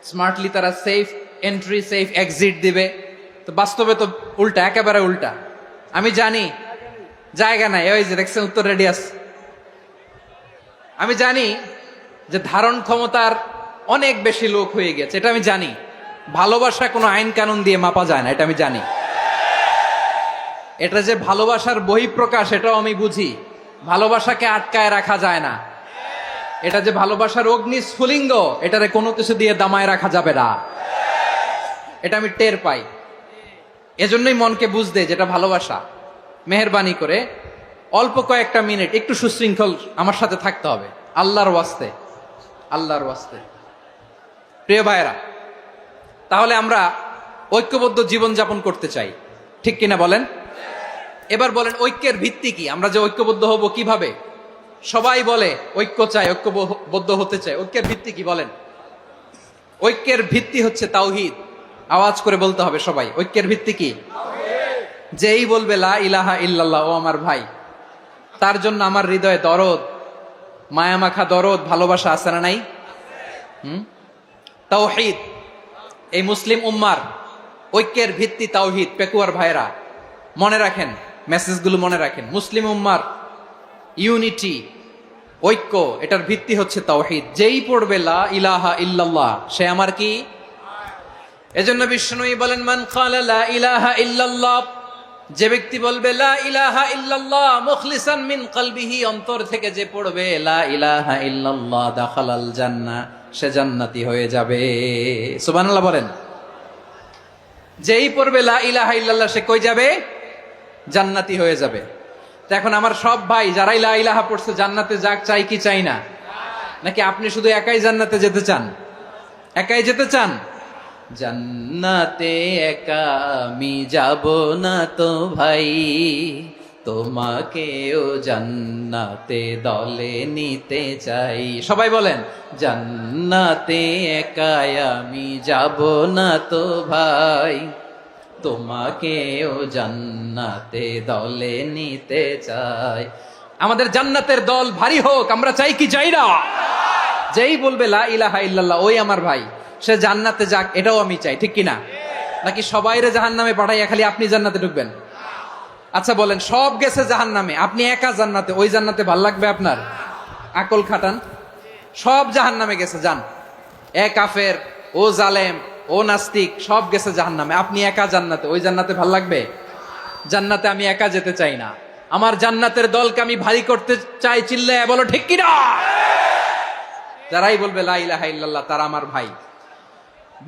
স্মার্টলি তারা সেফ এন্ট্রি সেফ এক্সিট দিবে। তো বাস্তবে তো উল্টা, একেবারে উল্টা। আমি জানি জায়গা নাই, ওই যে দেখছেন উত্তর রেডি আছে। আমি জানি যে ধারণ ক্ষমতার অনেক বেশি লোক হয়ে গেছে, এটা আমি জানি। ভালোবাসা কোনো আইন কানুন দিয়ে মাপা যায় না, এটা আমি জানি। এটা যে ভালোবাসার বহিঃপ্রকাশ এটাও আমি বুঝি। ভালোবাসাকে আটকায় রাখা যায় না। এটা যে ভালোবাসার অগ্নি স্ফুলিঙ্গ, এটারে কোনো কিছু দিয়ে দামায় রাখা যাবে না, এটা আমি টের পাই। এজন্যই মনকে বুঝতে যেটা ভালোবাসা। মেহেরবানি করে অল্প কয়েকটা মিনিট একটু সুশৃঙ্খল আমার সাথে থাকতে হবে, আল্লাহর ওয়াস্তে, আল্লাহর ওয়াস্তে। প্রিয় ভাইরা, তাহলে আমরা ঐক্যবদ্ধ জীবন যাপন করতে চাই, ঠিক কিনা বলেন? এবার বলেন ঐক্যের ভিত্তি কি? আমরা যে ঐক্যবদ্ধ হব কিভাবে? সবাই বলে ঐক্য চাই, ঐক্যবদ্ধ হতে চাই। ঐক্যের ভিত্তি কি বলেন? ঐক্যের ভিত্তি হচ্ছে তাওহীদ। আওয়াজ করে বলতে হবে সবাই, ঐক্যের ভিত্তি কি? যেই বলবে লা ইলাহা ইল্লাল্লাহ, ও আমার ভাই, তার জন্য আমার হৃদয়ে দরদ, মায়ামাখা দরদ, ভালোবাসা আছে না নাই? তাওহীদ। এই মুসলিম উম্মার ঐক্যের ভিত্তি তাওহীদ। পেকুয়ার ভাইরা মনে রাখেন, মেসেজগুলো মনে রাখেন। মুসলিম উম্মার ইউনিটি, ঐক্য, এটার ভিত্তি হচ্ছে তাওহীদ। যেই পড়বে লা ইলাহা ইল্লাল্লাহ সে আমার কি? এজন্য বিষ্ণুই বলেন মান ক্বালা লা ইলাহা ইল্লাল্লাহ, যে ব্যক্তি বলবে লা ইলাহা ইল্লাল্লাহ মুখলিসান মিন কলবিহি, অন্তর থেকে যে পড়বে লা ইলাহা ইল্লাল্লাহ, দাখালাল জান্নাহ, সে জান্নাতি হয়ে যাবে। সুবহানাল্লাহ বলেন। যেই পড়বে লা ইলাহা ইল্লাল্লাহ সে কই যাবে? জান্নাতি হয়ে যাবে। তো এখন আমার সব ভাই যারাই লা ইলাহা পড়ছে জান্নাতে যাক, চাই কি চাই না? নাকি আপনি শুধু একাই জান্নাতে যেতে চান? একাই যেতে চান? জান্নাতে একা আমি যাব না তো ভাই, তোমাকেও জান্নাতে দলে নিতে চাই। সবাই বলেন, জান্নাতে একাই আমি যাব না তো ভাই, তোমাকেও জান্নাতে দলে নিতে চাই। আমাদের জান্নাতের দল ভারী হোক, আমরা চাই কি চাই না? যেই বলবে লা ইলাহা ইল্লাল্লাহ ওই আমার ভাই, সে জান্নাতে যাক, এটাও আমি চাই, ঠিক কিনা? নাকি সবাইরে জাহান্নামে পাঠাইয়া খালি আপনি জান্নাতে ঢুকবেন? আচ্ছা বলেন, সব গেছে জাহান্নামে, আপনি একা জান্নাতে, ওই জান্নাতে ভাল লাগবে আপনার? আকল খাটান। সব জাহান্নামে গেছে, যান। এ কাফের, ও জালেম, ও নাস্তিক, সব গেছে জাহান্নামে, আপনি একা জান্নাতে, ওই জান্নাতে ভাল লাগবে? জান্নাতে আমি একা যেতে চাই না, আমার জান্নাতের দলকে আমি ভারী করতে চাই। চিল্লায় বলো ঠিক কিনা? যারাই বলবে লা ইলাহা ইল্লাল্লাহ তারা আমার ভাই।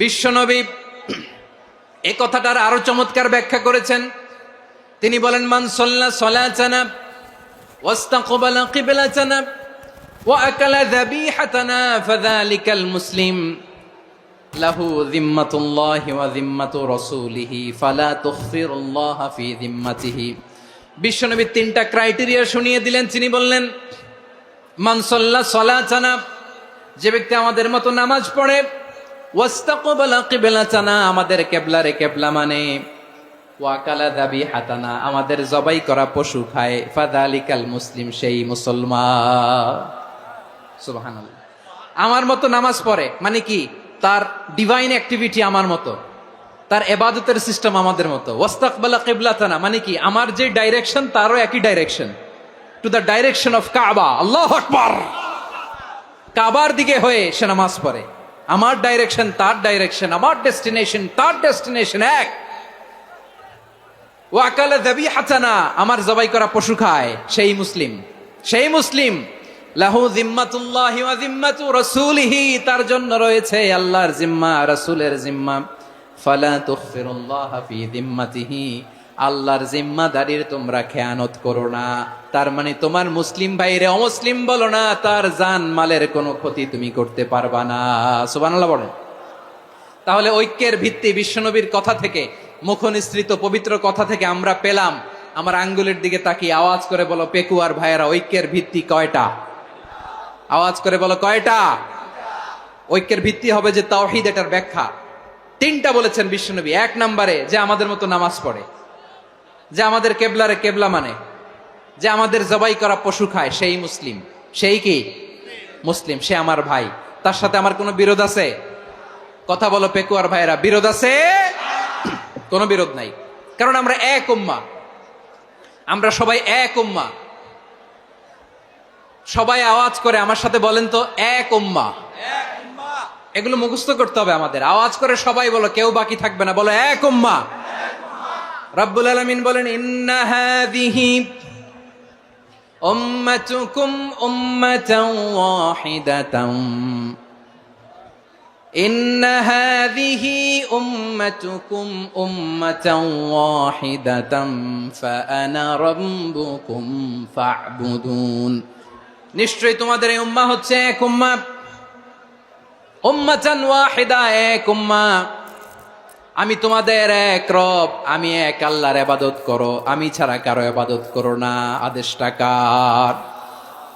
বিশ্বনবী এই কথাটার আরো চমৎকার ব্যাখ্যা করেছেন। তিনি বলেন, মান সাল্লা সালাতানা ওয়াস্তাকবালা কিবলাতানা ওয়া আকালা যাবিহাতানা ফাযালিকাল মুসলিম লাহু যিম্মাতুল্লাহি ওয়া যিম্মাতু রাসূলিহি ফালা তুখফিরুল্লাহা ফি যিম্মাতিহি। বিশ্বনবী তিনটা ক্রাইটেরিয়া শুনিয়ে দিলেন। তিনি বললেন, মান সাল্লা সালাতানা, যে ব্যক্তি আমাদের মতো নামাজ পড়ে, ওয়াস্তাকবালা কিবলাতানা, আমাদের কিবলারে কিবলা মানে, ওয়াকালা যাবিহাতানা, আমাদের জবাই করা পশু খায়, ফাযালিকাল মুসলিম, সেই মুসলমান। সুবহানাল্লাহ। আমার মতো নামাজ পড়ে মানে কি? তার ডিভাইন অ্যাক্টিভিটি আমার মতো, তার ইবাদতের সিস্টেম আমাদের মতো। ওয়াস্তাকবালা কিবলাতানা মানে কি? আমার যে ডাইরেকশন তারও একই direction, to the direction of কাবা। আল্লাহু আকবার। কাবার দিকে হয়ে সে নামাজ পড়ে। আমার ডাইরেকশন তার ডাইরেকশন, আমার ডেস্টিনেশন তার ডেস্টিনেশন এক। ওয়াকালা যাবিহাতানা, আমার জবাই করা পশু খায়, সেই মুসলিম। সেই মুসলিম। লাহু যিম্মাতুল্লাহি ওয়া যিম্মাতু রাসূলিহি, তার জন্য রয়েছে আল্লাহর জিম্মা, রাসূলের জিম্মা। ফালা তুখফিরুল্লাহা ফি যিম্মাতিহি, আল্লাহর জিম্মাদারির তোমরা খেয়ানত করো না। তার মানে তোমার মুসলিম ভাইরে অমুসলিম বলো না, তার জান মালের কোনো ক্ষতি তুমি করতে পারবা না। সুবহানাল্লাহ বলেন। তাহলে ঐক্যের ভিত্তি বিশ্বনবীর কথা থেকে, মুখনিসৃত পবিত্র কথা থেকে আমরা পেলাম। আমার আঙ্গুলের দিকে তাকিয়ে আওয়াজ করে বলো পেকুয়ার ভাইয়েরা, ঐক্যের ভিত্তি কয়টা? আওয়াজ করে বলো কয়টা? ঐক্যের ভিত্তি হবে যে তাওহীদ, এটার ব্যাখ্যা তিনটা বলেছেন বিশ্বনবী। এক নম্বরে, যে আমাদের মতো নামাজ পড়ে, যে আমাদের কেবলারে কেবলা মানে, যে আমাদের জবাই করা পশু খায়, সেই মুসলিম। সেই কি মুসলিম? সে আমার ভাই। তার সাথে আমার কোনো বিরোধ আছে? কথা বলো পেকুয়ার ভাইয়েরা, বিরোধ আছে? কোনো বিরোধ নাই, কারণ আমরা এক উম্মাহ, আমরা সবাই এক উম্মাহ। সবাই আওয়াজ করে আমার সাথে বলেন তো, এক উম্মাহ। এগুলো মুখস্থ করতে হবে আমাদের। আওয়াজ করে সবাই বলো, কেউ বাকি থাকবে না, বলো এক উম্মাহ। রব্বুল আলামিন বলেন, ইন্না হাযিহি উম্মাতুকুম উম্মাতান ওয়াহিদাতান, ইন্না হাযিহি উম্মাতুকুম উম্মাতান ওয়াহিদাতান ফাআনা রাব্বুকুম ফা'বুদুন। নিশ্চয়ই তোমাদের এই উম্মাহ হচ্ছে এক উম্মাহ। উম্মাতান ওয়াহিদা, এক উম্মাহ। আমি তোমাদের এক রব, আমি এক আল্লাহর ইবাদত করো, আমি ছাড়া কারো ইবাদত করো না। আদেশটা কার?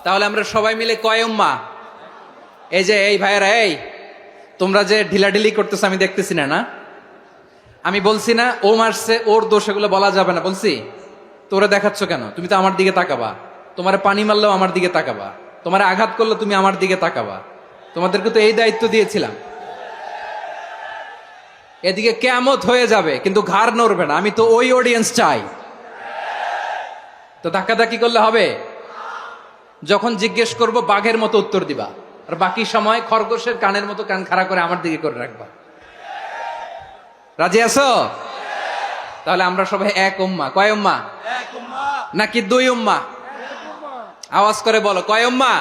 তাহলে আমরা সবাই মিলে কয় উম্মাহ? এই যে এই ভাইয়েরা, এই তোমরা যে ঢিলাঢিলি করতেছো আমি দেখতেছি না, না? আমি বলছি না ও মারছে, ওর দোষ, এগুলো বলা যাবে না বলছি? তোরা দেখাচ্ছ কেন? তুমি তো আমার দিকে তাকাবা। তোমার পানি মারলেও আমার দিকে তাকাবা, তোমার আঘাত করলে তুমি আমার দিকে তাকাবা। তোমাদেরকে তো এই দায়িত্ব দিয়েছিলাম। এদিকে কিয়ামত হয়ে যাবে কিন্তু ঘাড় নড়বে না। আমি তো ওই অডিয়েন্স চাই। তো ধাক্কাধাক্কি করলে হবে? যখন জিজ্ঞেস করব বাঘের মতো উত্তর দিবা, আর বাকি সময় খরগোশের কানের মতো কান খাড়া করে আমার দিকে করে রাখবা। রাজি আছো? তাহলে আমরা সবাই এক উম্মাহ। কয় উম্মাহ? নাকি দুই উম্মাহ? আওয়াজ করে বলো, কয় উম্মাহ?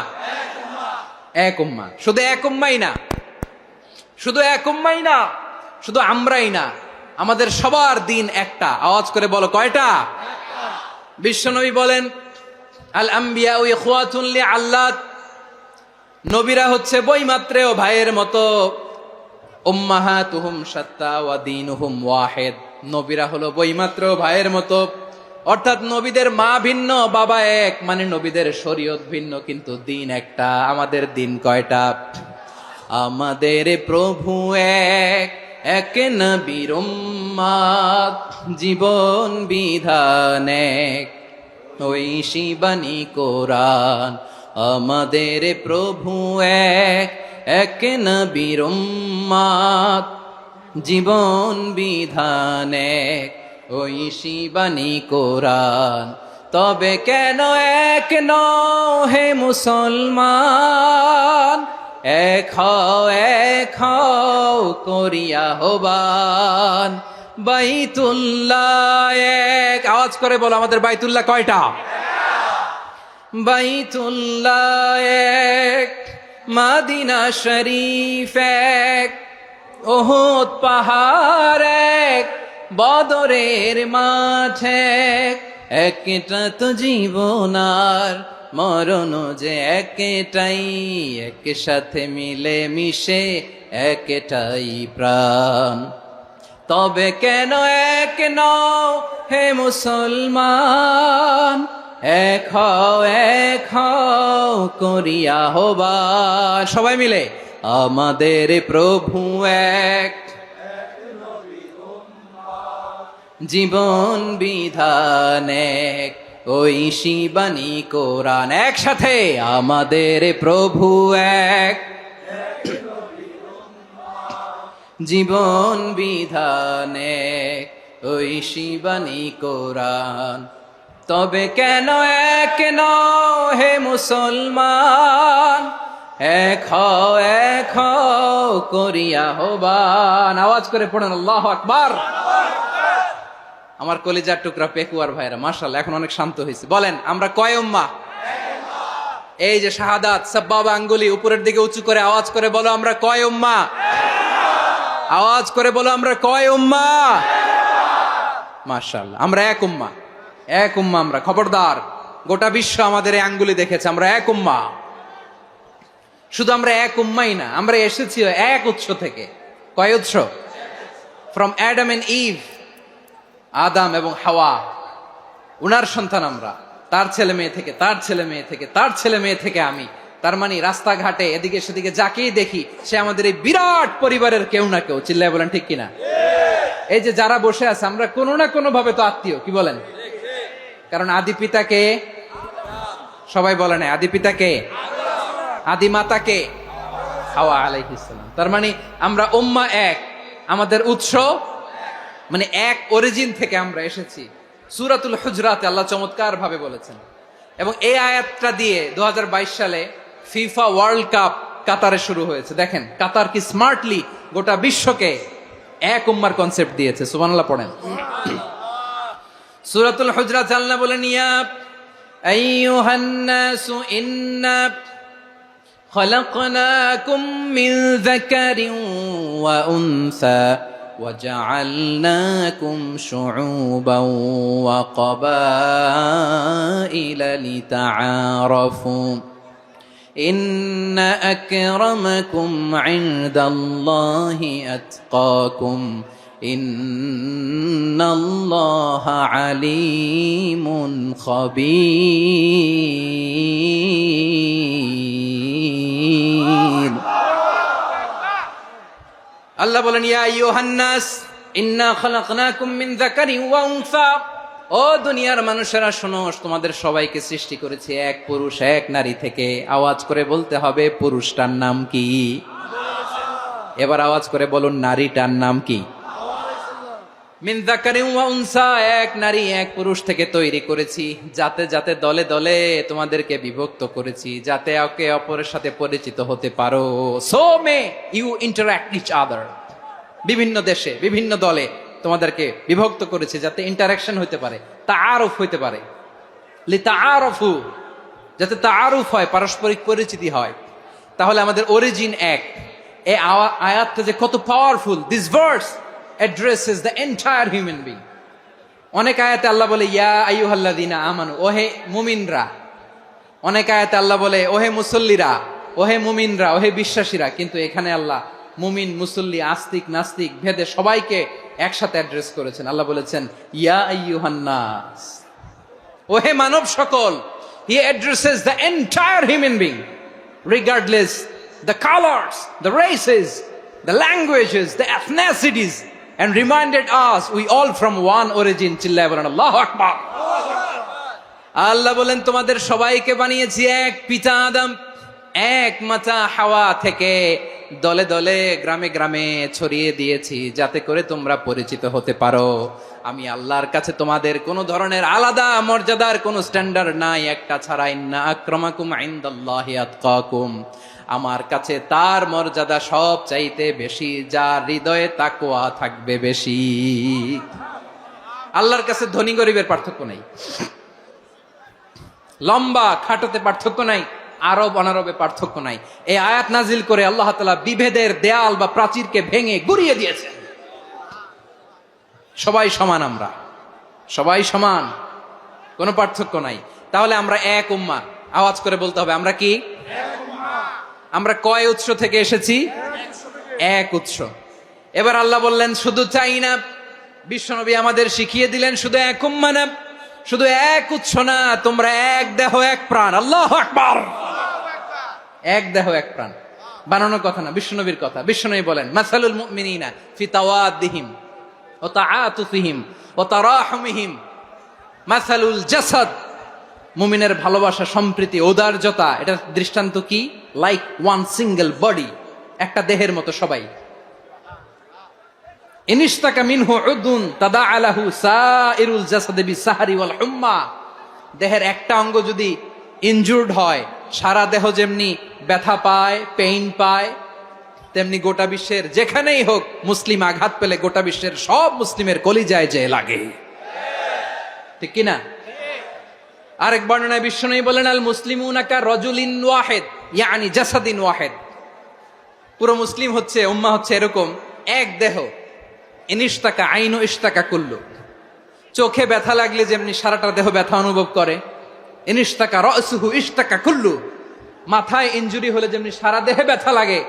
এক উম্মাহ। শুধু এক উম্মাই না, শুধু এক উম্মাই না, শুধু আমরাই না, আমাদের সবার দিন একটা। আওয়াজ করে বলো কয়টা? বিশ্বনবী বলেন, আল আম্বিয়া ইখওয়াতুন লিআল্লাত, নবীরা হচ্ছে বৈমাত্রেয় ভাইয়ের মতো। উম্মাহাতুহুম শাত্তা ওয়া দীনুহুম ওয়াহিদ, নবীরা হলো বৈমাত্রেয় ভাইয়ের মতো, অর্থাৎ নবীদের মা ভিন্ন, বাবা এক, মানে নবীদের শরীয়ত ভিন্ন, কিন্তু দিন একটা। আমাদের দিন কয়টা? আমাদের প্রভু এক, এক নবীর উম্মত, জীবন বিধান এক, ওই শিবানী কোরআন। আমাদের প্রভু এক, এক নবীর উম্মত, জীবন বিধান এক, ওই শিবানী কোরআন। তবে কেন এক নও হে মুসলমান, এক হও করিয়া হবান। বাইতুল্লাহ এক, আওয়াজ করে বলো আমাদের বাইতুল্লাহ কয়টা? বাইতুল্লাহ এক, মাদিনা শরীফ এক, ওহুদ পাহাড় এক, বদরের মাঠ এক। একটা তো জীবন আর মরণ যে একটাই, এক সাথে মিলে মিশে একটাই প্রাণ। তবে কেন এক নও হে মুসলমান, এক হও করিয়া হবান। সবাই মিলে আমাদের প্রভু এক, জীবন বিধান এক, ওই শিবানী কোরআন। একসাথে আমাদের প্রভু এক, জীবন বিধান এক, ওই শিবানী কোরআন। তবে কেন এক নও হে মুসলমান, এক হও করিয়া হবান। আওয়াজ করে পড়েন আল্লাহু আকবার। আমার কলিজার টুকরা পেকুয়ার ভাইরা মাশাআল্লাহ এখন অনেক শান্ত হয়েছে। বলেন আমরা কয় উম্মাহ? এই যে শাহাদাত সাব্বাবা আঙ্গুলি উপরের দিকে উঁচু করে আওয়াজ করে বলো আমরা কয় উম্মাহ? আওয়াজ করে বলো আমরা কয় উম্মাহ? মাশাআল্লাহ আমরা এক উম্মাহ, এক উম্মাহ আমরা। খবরদার, গোটা বিশ্ব আমাদের এই আঙ্গুলি দেখেছে, আমরা এক উম্মাহ। শুধু আমরা এক উম্মাই না, আমরা এসেছি এক উৎস থেকে। কয় উৎস? ফ্রম অ্যাডাম এন্ড ইভ, আদাম এবং হাওয়া, উনার সন্তান আমরা। তার ছেলে মেয়ে থেকে, তার ছেলে মেয়ে থেকে, তার ছেলে মেয়ে থেকে আমি। তার মানে রাস্তাঘাটে এদিকে সেদিকে যাকেই দেখি সে আমাদের এই বিরাট পরিবারের কেউ না কেউ। চিল্লায় বলেন ঠিক কিনা? এই যে যারা বসে আছে আমরা কোনো না কোনো ভাবে তো আত্মীয়, কি বলেন? কারণ আদি পিতাকে সবাই বলে না, আদি পিতাকে, আদি মাতাকে হাওয়া আলাইহিস সালাম। তার মানে আমরা উম্মাহ এক, আমাদের উৎস মানে এক অরিজিন থেকে আমরা এসেছি। সূরাতুল হুজরাতে আল্লাহ চমৎকার ভাবে বলেছেন। এবং এই আয়াতটা দিয়ে 2022 সালে ফিফা ওয়ার্ল্ড কাপ কাতারে শুরু হয়েছে। দেখেন কাতার কি স্মার্টলি গোটা বিশ্বকে এক উম্মার কনসেপ্ট দিয়েছে। সুবহানাল্লাহ পড়েন। সূরাতুল হুজরাত আল্লাহ বলেন, ইয়া আইয়ুহান নাসু ইন্না খলাকনাকুম মিন যাকারিন ওয়া উনসা وجعلناكم شعوبا وقبائل لتعارفوا إن أكرمكم عند الله أتقاكم إن الله عليم خبير। আল্লাহ বলেন, ইয়া আইয়ুহান নাস ইন্না খালাকনাকুম মিন যাকারিন ওয়া উনসা, ও দুনিয়ার মানুষেরা শোনো, তোমাদের সবাইকে সৃষ্টি করেছি এক পুরুষ এক নারী থেকে। আওয়াজ করে বলতে হবে পুরুষটার নাম কি? এবার আওয়াজ করে বলুন নারীটার নাম কি? মিন যাকারিন ওয়া উনসা, এক নারী এক পুরুষ থেকে তৈরি করেছি। যাতে যাতে দলে দলে তোমাদেরকে বিভক্ত করেছি, যাতে একে অপরের সাথে পরিচিত হতে পারো। So may you interact each other. বিভিন্ন দেশে বিভিন্ন দলে তোমাদেরকে বিভক্ত করেছি যাতে ইন্টারাকশন হতে পারে, তাআরুফ হতে পারে। লিতাআরফু, যাতে তাআরুফ হয়, পারস্পরিক পরিচিতি হয়। তাহলে আমাদের অরিজিন এক। এই আয়াতটা যে কত powerful! This verse addresses the entire human being. অনেক আয়াতে আল্লাহ বলে ইয়া আইয়ুহাল্লাযীনা আমানু, ওহে মুমিনরা। অনেক আয়াতে আল্লাহ বলে ওহে মুসল্লিরা, ওহে মুমিনরা, ওহে বিশ্বাসীরা। কিন্তু এখানে আল্লাহ মুমিন মুসল্লি আস্তিক নাস্তিক ভেদে সবাইকে একসাথে অ্যাড্রেস করেছেন। আল্লাহ বলেছেন ইয়া আইয়ুহান নাস, ওহে মানব সকল, he addresses the entire human being regardless the colors, the races, the languages, the ethnicities, and reminded us we all from one origin. চিল্লায় বলেন আল্লাহু আকবার। আল্লাহ বলেন তোমাদের সবাইকে বানিয়েছি এক পিতা আদম, এক মাতা হাওয়া থেকে, দলে দলে গ্রামে গ্রামে ছড়িয়ে দিয়েছি যাতে করে তোমরা পরিচিত হতে পারো। আমি আল্লাহর কাছে তোমাদের কোনো ধরনের আলাদা মর্যাদার কোনো স্ট্যান্ডার্ড নাই একটা ছাড়া। ইন্না আক্রামাকুম ইনদাল্লাহি আতকাকুম, আমার কাছে তার মর্যাদা সব চাইতে বেশি যার হৃদয়ে তাকওয়া থাকবে বেশি। আল্লাহর কাছে ধনী গরিবের পার্থক্য নাই, লম্বা খাটোতে পার্থক্য নাই, আরব অনারবে পার্থক্য নাই। এই আয়াত নাজিল করে আল্লাহ তাআলা বিভেদের দেয়াল বা প্রাচীরকে ভেঙে গুড়িয়ে দিয়েছেন। সবাই সমান, আমরা সবাই সমান, কোনো পার্থক্য নাই। তাহলে আমরা এক উম্মাহ, আওয়াজ করে বলতে হবে আমরা কি? আমরা কয় উৎস থেকে এসেছি? এক উৎস। এবার আল্লাহ বললেন শুধু চাই না, বিশ্বনবী আমাদের শিখিয়ে দিলেন শুধু এক উম্মাহ না, শুধু এক উৎস না, তোমরা এক দেহ এক প্রাণ। আল্লাহু আকবার। এক দেহ এক প্রাণ বানানোর কথা না, বিশ্বনবীর কথা। বিশ্বনবী বলেন মাসালুল মুমিনিনা ফি তাওয়াদ্দিহিম ওয়া তাআতুফিহিম ওয়া তারাহুমিহিম মাসালুল জাসাদ, মুমিনের ভালোবাসা, সম্প্রীতি, ঔদার্যতা, এটা দৃষ্টান্ত কি? লাইক ওয়ান সিঙ্গেল বডি, একটা দেহের মতো সবাই। ইনিশতাকা মিনহু উদুন তাদাআলাহু সাইরুল জাসাদি বিসাহরি ওয়াল হুম্মা, দেহের একটা অঙ্গ যদি ইনজুর্ড হয় সারা দেহ যেমনি ব্যথা পায়, পেইন পায়, তেমনি গোটা বিশ্বের যেখানেই হোক মুসলিম আঘাত পেলে গোটা বিশ্বের সব মুসলিমের কলিজায় যে লাগে, ঠিক কিনা? আরেক বর্ণনায় বিশ্বনবী বলেন আল মুসলিমুনা কা রাজুলিন ওয়াহিদ ইয়ানি জাসাদিন ওয়াহিদ, পুরো মুসলিম হচ্ছে, উম্মাহ হচ্ছে এরকম এক দেহ। ইনিশতাকা আইনু ইশতাকা কুল্লু, চোখে ব্যথা লাগলে যেমনি সারাটা দেহ ব্যথা অনুভব করে, ইনিশতাকা রাসুহু ইশতাকা কুল্লু, মাথায় ইনজুরি হলে যেমনি সারা দেহে ব্যথা লাগে,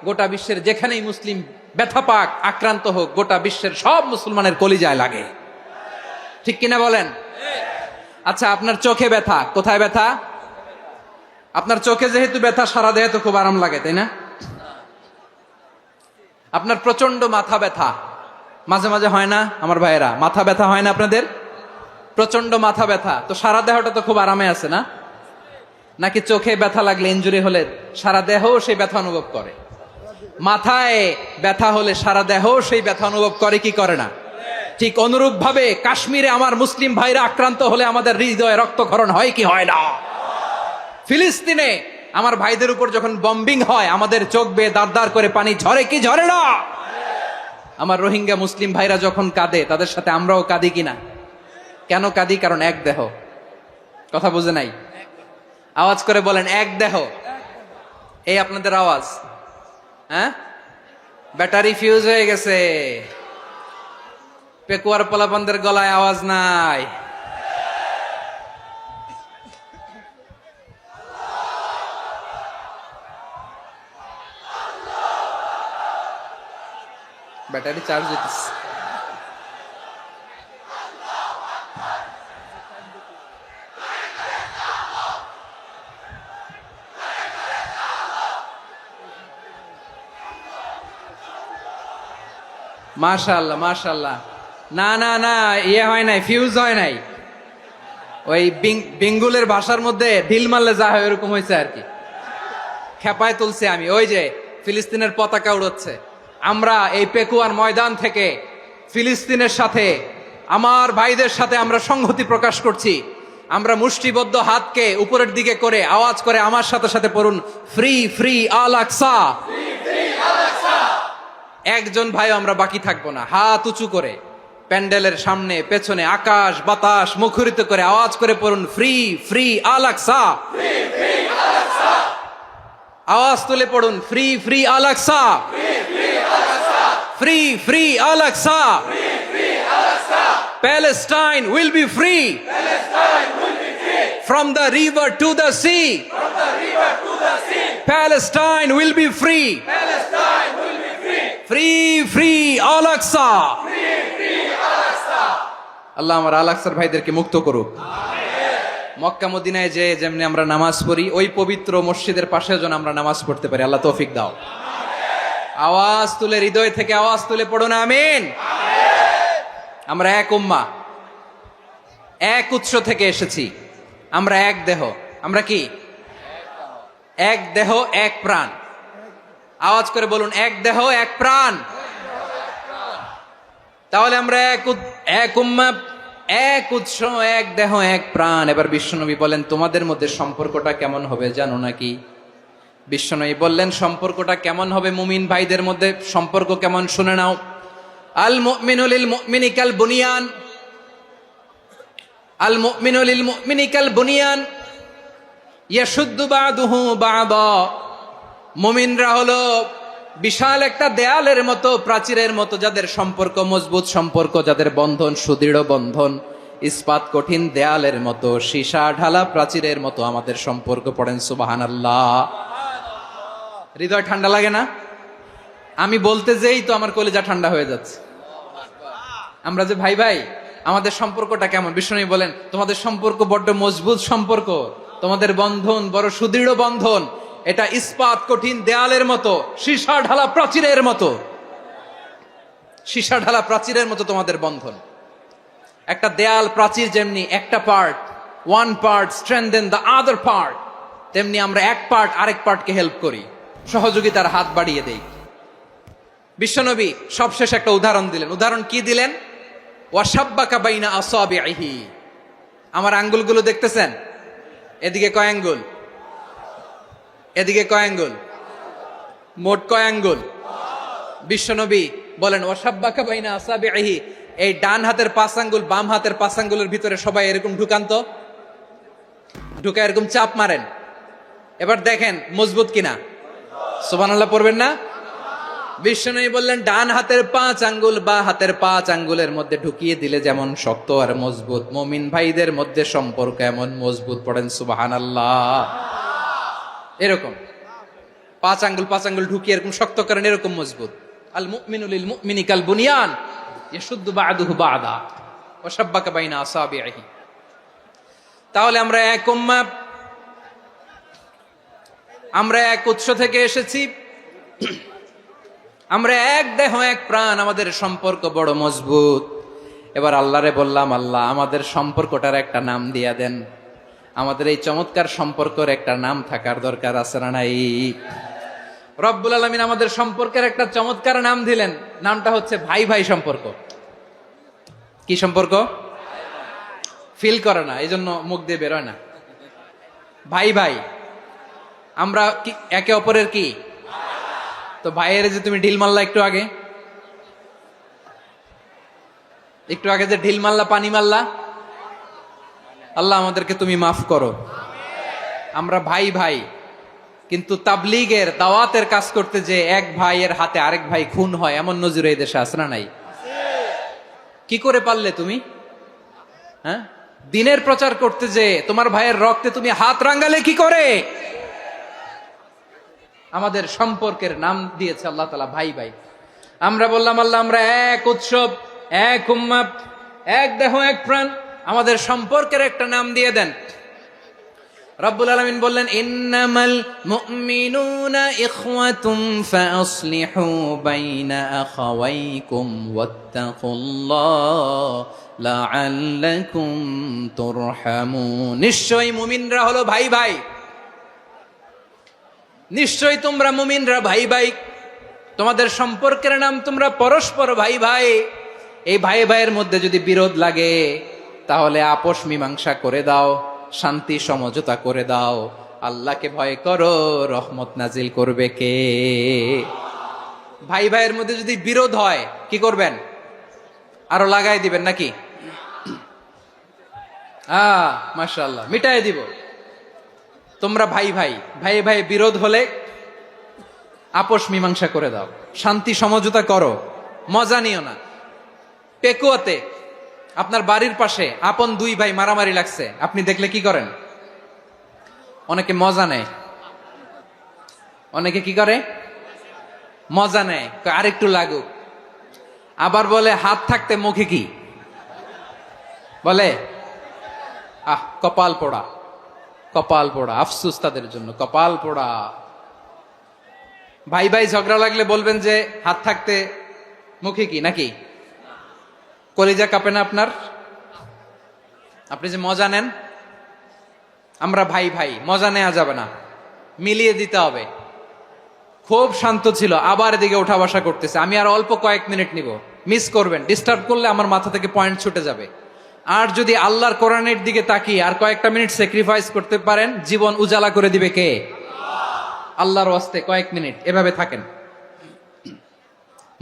গোটা বিশ্বের যেখানেই মুসলিম ব্যথা পাক, আক্রান্ত হোক, গোটা বিশ্বের সব মুসলমানের কলিজায় লাগে, ঠিক কিনা বলেন? আচ্ছা, আপনার চোখে ব্যথা, কোথায় ব্যথা? আপনার চোখে যেহেতু ব্যথা, সারা দেহে তো খুব আরাম লাগে, তাই না? আপনার প্রচন্ড মাথা ব্যথা মাঝে মাঝে হয় না আমার ভাইয়েরা? মাথা ব্যথা হয় না আপনাদের? প্রচন্ড মাথা ব্যথা, তো সারা দেহটা তো খুব আরামে আছে না? নাকি চোখে ব্যথা লাগলে, ইনজুরি হলে সারা দেহ সেই ব্যথা অনুভব করে? মাথায় ব্যথা হলে সারা দেহ সেই ব্যথা অনুভব করে কি করে না? ঠিক অনুরূপ ভাবে কাশ্মীরে আমার মুসলিম ভাইরা আক্রান্ত হলে আমাদের হৃদয়ে রক্তক্ষরণ হয় কি হয় না? ফিলিস্তিনে আমার ভাইদের উপর যখন বম্বিং হয় আমাদের চোখ বেয়ে দাঁড় দাঁড় করে পানি ঝরে কি ঝরে না? আমার রোহিঙ্গা মুসলিম ভাইরা যখন কাঁদে তাদের সাথে আমরাও কাঁদি কিনা? কেন কাঁদি? কারণ এক দেহ। কথা বুঝে নাই? আওয়াজ করে বলেন এক দেহ। এই আপনাদের আওয়াজ, হ্যাঁ? ব্যাটারি ফিউজ হয়ে গেছে, পেকুয়ার পোলাপানদের গলায় আওয়াজ নাই। ব্যাটারি চার্জ হইতেছে। মাশাআল্লাহ মাশাআল্লাহ। না না না, ইয়ে হয় নাই, ফিউজ হয় নাই। ওই বেঙ্গুলের ভাষার মধ্যে ঢিল মারলে যা হয় এরকম হয়েছে আর কি। খেপায় তুলছে আমি। ওই যে ফিলিস্তিনের পতাকা উড়াচ্ছে, আমরা এই পেকুয়ার ময়দান থেকে ফিলিস্তিনের সাথে, আমার ভাইদের সাথে আমরা সংহতি প্রকাশ করছি। আমরা মুষ্টিবদ্ধ হাতকে উপরের দিকে করে আওয়াজ করে আমার সাথে সাথে পড়ুন, ফ্রি ফ্রি আল আকসা। একজন ভাই আমরা বাকি থাকবো না। হাত উঁচু করে প্যান্ডেলের সামনে পেছনে আকাশ বাতাস মুখরিত করে আওয়াজ করে পড়ুন, ফ্রি ফ্রি আল আকসা। আওয়াজ তুলে পড়ুন, free free Al Aqsa, free free Al Aqsa. Palestine will be free from the river to the sea. Palestine will be free. Free free Al Aqsa. আল্লাহ আমার আল আকসার ভাইদেরকে মুক্ত করুক। মক্কা মদিনায় যে যেমনি আমরা নামাজ পড়ি, ওই পবিত্র মসজিদের পাশে যেন আমরা নামাজ পড়তে পারি। আল্লাহ তৌফিক দাও। আওয়াজ তুলে, হৃদয় থেকে আওয়াজ তুলে পড়ো না আমিন। আমরা এক উম্মা, এক উৎস থেকে এসেছি। আমরা এক দেহ। আমরা কি? এক দেহ এক প্রাণ। আওয়াজ করে বলুন, এক দেহ এক প্রাণ। তাহলে আমরা এক উম্মা, এক উৎস, এক দেহ এক প্রাণ। এবার বিশ্বনবী বলেন, তোমাদের মধ্যে সম্পর্কটা কেমন হবে জানো নাকি? বিশ্বনবী বললেন, সম্পর্কটা কেমন হবে? মুমিন ভাইদের মধ্যে সম্পর্ক কেমন শুনে নাও। আল মুমিনু লিল মুমিনি কাল বুনিয়ান, আল মুমিনু লিল মুমিনি কাল বুনিয়ান ইয়াশুদ্দু বাদুহু বাদা। মুমিনরা হলো বিশাল একটা দেয়ালের মতো, প্রাচীরের মতো, যাদের সম্পর্ক মজবুত সম্পর্ক, যাদের বন্ধন সুদৃঢ় বন্ধন, ইস্পাত কঠিন দেয়ালের মতো, সীসা ঢালা প্রাচীরের মতো আমাদের সম্পর্ক। পড়েন সুবহানাল্লাহ। হৃদয় ঠান্ডা লাগে না? আমি বলতে যেই তো আমার কলিজা ঠান্ডা হয়ে যাচ্ছে। আমরা যে ভাই ভাই, আমাদের সম্পর্কটা কেমন? বিষ্ণু বলেন, তোমাদের সম্পর্ক বড্ড মজবুত সম্পর্ক, তোমাদের বন্ধন বড় সুদৃঢ় বন্ধন, এটা ইস্পাত কঠিন দেয়ালের মতো, সীসা ঢালা প্রাচীরের মতো, সীসা ঢালা প্রাচীরের মতো তোমাদের বন্ধন। একটা দেয়াল প্রাচীর যেমনি একটা part, one part strengthen the other part, তেমনি আমরা এক পার্ট আরেক পার্টকে হেল্প করি, সহযোগিতার হাত বাড়িয়ে দেই। বিশ্বনবী সবশেষ একটা উদাহরণ দিলেন। উদাহরণ কি দিলেন? ওয়াসাব্বাকা বাইনা আসাবিহি। আমার আঙ্গুলগুলো দেখতেছেন? এদিকে কয় আঙ্গুল, এদিকে কয় আঙ্গুল, মোট কয় আঙ্গুল? বিশ্বনবী বলেন, ওয়াসাব্বাকা বাইনা আসাবিহি। এই ডান হাতের 5 আঙ্গুল বাম হাতের 5 আঙ্গুলের ভিতরে সবাই এরকম ঢুকান তো, ঢুকা এরকম চাপ মারেন। এবার দেখেন মজবুত কিনা। সুবহানাল্লাহ পড়বেন না? বিশ্বনবী বললেন, ডান হাতের 5 আঙ্গুল বা হাতের 5 আঙ্গুলের মধ্যে ঢুকিয়ে দিলে যেমন শক্ত আর মজবুত, মুমিন ভাইদের মধ্যে সম্পর্ক এমন মজবুত। পড়েন সুবহানাল্লাহ। এরকম 5 আঙ্গুল ঢুকিয়ে এরকম শক্ত করেন, এরকম মজবুত। আল মুমিনু লিল মুমিনি কাল বুনিয়ান ইয়াশুদ্দু বা'দুহু বা'দা ওয়া শাব্বাকা বাইনা আসাবিহি। তাহলে আমরা এক উম্মাহ, আমরা এক উৎস থেকে এসেছি, আমরা এক দেহ এক প্রাণ, আমাদের সম্পর্ক বড় মজবুত। এবার আল্লাহরে বললাম, আল্লাহ আমাদের সম্পর্কটার একটা নাম দিয়া দেন। আমাদের এই চমৎকার সম্পর্কের একটা নাম থাকার দরকার আছে না নাই? রব্বুল আলামিন আমাদের সম্পর্কের একটা চমৎকার নাম দিলেন। নামটা হচ্ছে ভাই ভাই সম্পর্ক। কি সম্পর্ক? ফিল করে না, এই জন্য মুখ দিয়ে বেরোয় না। ভাই ভাই, আমরা কি একে অপরের কি? তো ভাইয়ের যে তুমি ঢিল মারলা একটু আগে, একটু আগে যে ঢিল মারলা, পানি মারলা, আল্লাহ আমাদেরকে তুমি মাফ করো। আমরা ভাই ভাই, কিন্তু তাবলীগের দাওয়াতের কাজ করতে যে এক ভাইয়ের হাতে আরেক ভাই খুন হয়, এমন নজির এই দেশে আছে না নাই? কি করে পারলে তুমি? হ্যাঁ, দিনের প্রচার করতে যে তোমার ভাইয়ের রক্তে তুমি হাত রাঙ্গালে কি করে? আমাদের সম্পর্কের নাম দিয়েছে আল্লাহ তাআলা ভাই ভাই। আমরা বললাম, আল্লাহ আমরা এক উৎসব, এক উম্মাহ, এক দেহ এক প্রাণ, আমাদের সম্পর্কের একটা নাম দিয়ে দেন। রব্বুল আলামিন বললেন, ইন্নামাল মুমিনুনা ইখওয়াতুম ফাসলিহু বাইনা আখাওয়াইকুম ওয়াত্তাকুল্লাহ লাআল্লাকুম তুরহামুন। নিশ্চয়ই মুমিনরা হলো ভাই ভাই, নিশ্চয়ই তোমরা মুমিনরা ভাই ভাই, তোমাদের সম্পর্কের নাম তোমরা পরস্পর ভাই ভাই। এই ভাই ভাইয়ের মধ্যে যদি বিরোধ লাগে তাহলে আপোষ মীমাংসা করে দাও, শান্তি সমঝোতা করে দাও। আল্লাহকে ভয় করো, রহমত নাজিল করবে কে? ভাই ভাইয়ের মধ্যে যদি বিরোধ হয় কি করবেন? আরো লাগাই দিবেন নাকি? মাশাআল্লাহ, মিটাই দিব। তোমরা ভাই ভাই, ভাই ভাই বিরোধ হলে আপোষ মীমাংসা করে দাও, শান্তি সমঝোতা করো, মজা নিও না। পেকুয়াতে আপনার বাড়ির পাশে আপন 2 ভাই মারামারি লাগছে, আপনি দেখলে কি করেন? অনেকে মজা নেয়। অনেকে কি করে? মজা নেয়, আরেকটু লাগুক। আবার বলে হাত থাকতে মুখে কি বলে? কপাল পোড়া, কপাল পোড়া, আফসুস তাদের জন্য, কপাল পোড়া। ভাই ভাই ঝগড়া লাগলে বলবেন যে হাত থাকতে মুখে কি নাকি? কলিজা কাঁপে না আপনার? আপনি যে মজা নেন, আমরা ভাই ভাই, মজা নেওয়া যাবে না, মিলিয়ে দিতে হবে। খুব শান্ত ছিল, আবার এদিকে ওঠা বসা করতেছে, আমি আর অল্প কয়েক মিনিট নিব, মিস করবেন, ডিস্টার্ব করলে আমার মাথা থেকে পয়েন্ট ছুটে যাবে। আর যদি আল্লাহর কোরআনের দিকে তাকিয়ে আর কয়েকটা মিনিট স্যাক্রিফাইস করতে পারেন, জীবন উজালা করে দিবে কে? আল্লাহর ওয়াস্তে কয়েক মিনিট এভাবে থাকেন।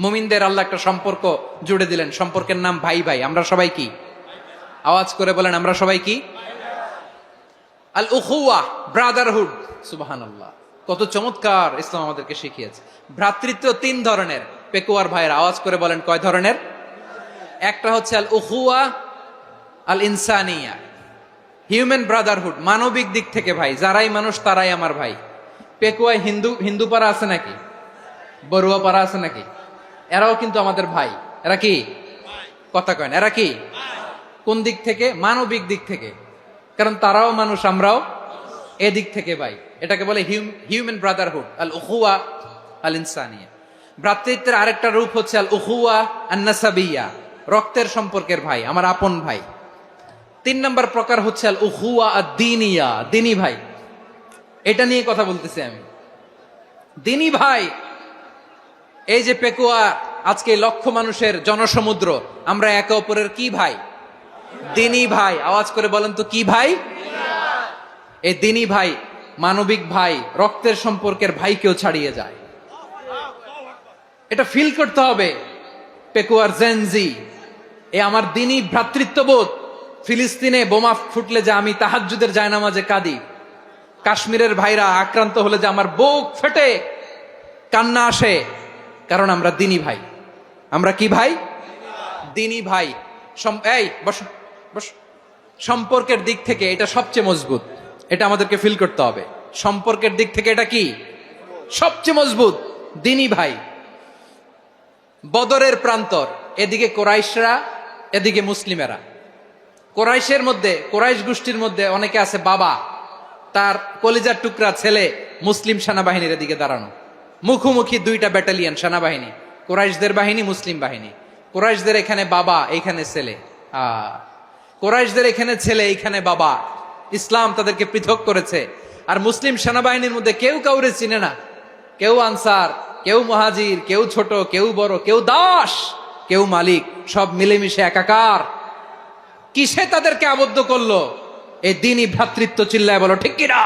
মুমিনদের আল্লাহ একটা সম্পর্ক জুড়ে দিলেন, সম্পর্কের নাম ভাই ভাই। আমরা সবাই কি? আওয়াজ করে বলেন, আমরা সবাই কি? আল উখুয়া, ব্রাদারহুড। সুবহানাল্লাহ, কত চমৎকার ইসলাম আমাদেরকে শিখিয়েছে। ভ্রাতৃত্ব তিন ধরনের। পেকুয়ার ভাইয়ের আওয়াজ করে বলেন, কয় ধরনের? একটা হচ্ছে আল উখুয়া আল ইনসানিয়া, হিউম্যান ব্রাদারহুড, মানবিক দিক থেকে ভাই, যারাই মানুষ তারাই আমার ভাই। পেকুয়ায় হিন্দু পাড়া আছে নাকি? বড়ুয়া পাড়া আছে নাকি? এরাও কিন্তু আমাদের ভাই। এরা কি? কথা কয় না, এরা কি? কোন দিক থেকে? মানবিক দিক থেকে, কারণ তারাও মানুষ, আমরাও এদিক থেকে ভাই। এটাকে বলে হিউম্যান ব্রাদারহুড, আল উখুয়া আল ইনসানিয়া। ভ্রাতৃত্বের আরেকটা রূপ হচ্ছে আল উখুয়া আন নাসাবিয়া, রক্তের সম্পর্কের ভাই, আমার আপন ভাই। তিন নম্বর প্রকার হচ্ছে আল উখুয়া আদ দীনিয়া, দিনী ভাই। এটা নিয়ে কথা বলতেছি আমি, দিনী ভাই। এই যে পেকুয়া, আজকে লক্ষ মানুষের জনসমুদ্র, আমরা একে অপরের কি ভাই? দিনী ভাই। আওয়াজ করে বলেন তো, কি ভাই? এই দিনী ভাই, মানবিক ভাই, রক্তের সম্পর্কের ভাইকেও ছাড়িয়ে যায়। এটা ফিল করতে হবে। পেকুয়ার জেনজি, এ আমার দিনী ভ্রাতৃত্ববোধ। ফিলিস্তিনে বোমা ফুটলে যে আমি তাহাজ্জুদের জায়নামাজে কাঁদি, কাশ্মীরের ভাইরা আক্রান্ত হলে যে আমার বুক ফেটে কান্না আসে, কারণ আমরা দিনী ভাই। আমরা কি ভাই? দিনী ভাই। এই বসো বসো। সম্পর্কের দিক থেকে এটা সবচেয়ে মজবুত, এটা আমাদেরকে ফিল করতে হবে। সম্পর্কের দিক থেকে এটা কি? সবচেয়ে মজবুত, দিনী ভাই। বদরের প্রান্তর, এদিকে কোরাইশরা, এদিকে মুসলিমেরা। কোরাইশের মধ্যে, কোরাইশ গোষ্ঠীর মধ্যে অনেকে আছে বাবা, তার কলিজার টুকরা ছেলে মুসলিম সেনাবাহিনীর এদিকে দাঁড়ানো, মুখোমুখি দুইটা ব্যাটালিয়ন সেনাবাহিনী, কোরাইশদের বাহিনী, মুসলিম বাহিনী। কোরাইশদের এখানে বাবা, এইখানে ছেলে। কোরাইশদের এখানে ছেলে, এইখানে বাবা। ইসলাম তাদেরকে পৃথক করেছে। আর মুসলিম সেনাবাহিনীর মধ্যে কেউ কাউরে চিনে না, কেউ আনসার, কেউ মুহাজির, কেউ ছোট, কেউ বড়, কেউ দাস, কেউ মালিক, সব মিলেমিশে একাকার। কিসে তাদেরকে আবদ্ধ করলো? এই দিনই ভ্রাতৃত্ব। চিল্লায় বলো ঠিক কিনা?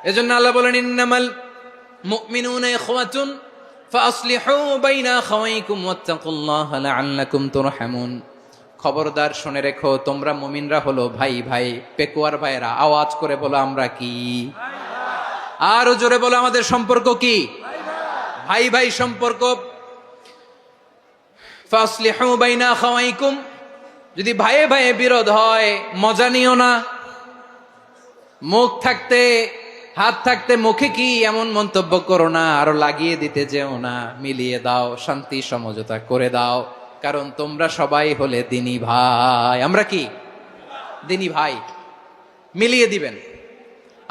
এজন্য আল্লাহ বলেন, ইন্নামাল মুমিনুনা ইখওয়াতুন ফাসলিহু বাইনা আখাওয়াইকুম ওয়াত্তাকুল্লাহা লাআল্লাকুম তুরহামুন। খবরদার শুনে রেখো, তোমরা মুমিনরা হলো ভাই ভাই। পেকুয়ার ভাইরা আওয়াজ করে বলো, আমরা কি? আরো জোরে বলো, আমাদের সম্পর্ক কি? ভাই ভাই সম্পর্ক। ফাসলিহু বাইনা আখাওয়াইকুম, যদি ভাইয়ে ভাইয়ে বিরোধ হয় মজা নিও না। মুখ থাকতে, হাত থাকতে মুখে কি এমন মন্তব্য করো না, আরো লাগিয়ে দিতে যেও না। মিলিয়ে দাও, শান্তি সমঝোতা করে দাও, কারণ তোমরা সবাই হলে দিনী ভাই। আমরা কি? দিনী ভাই। মিলিয়ে দিবেন।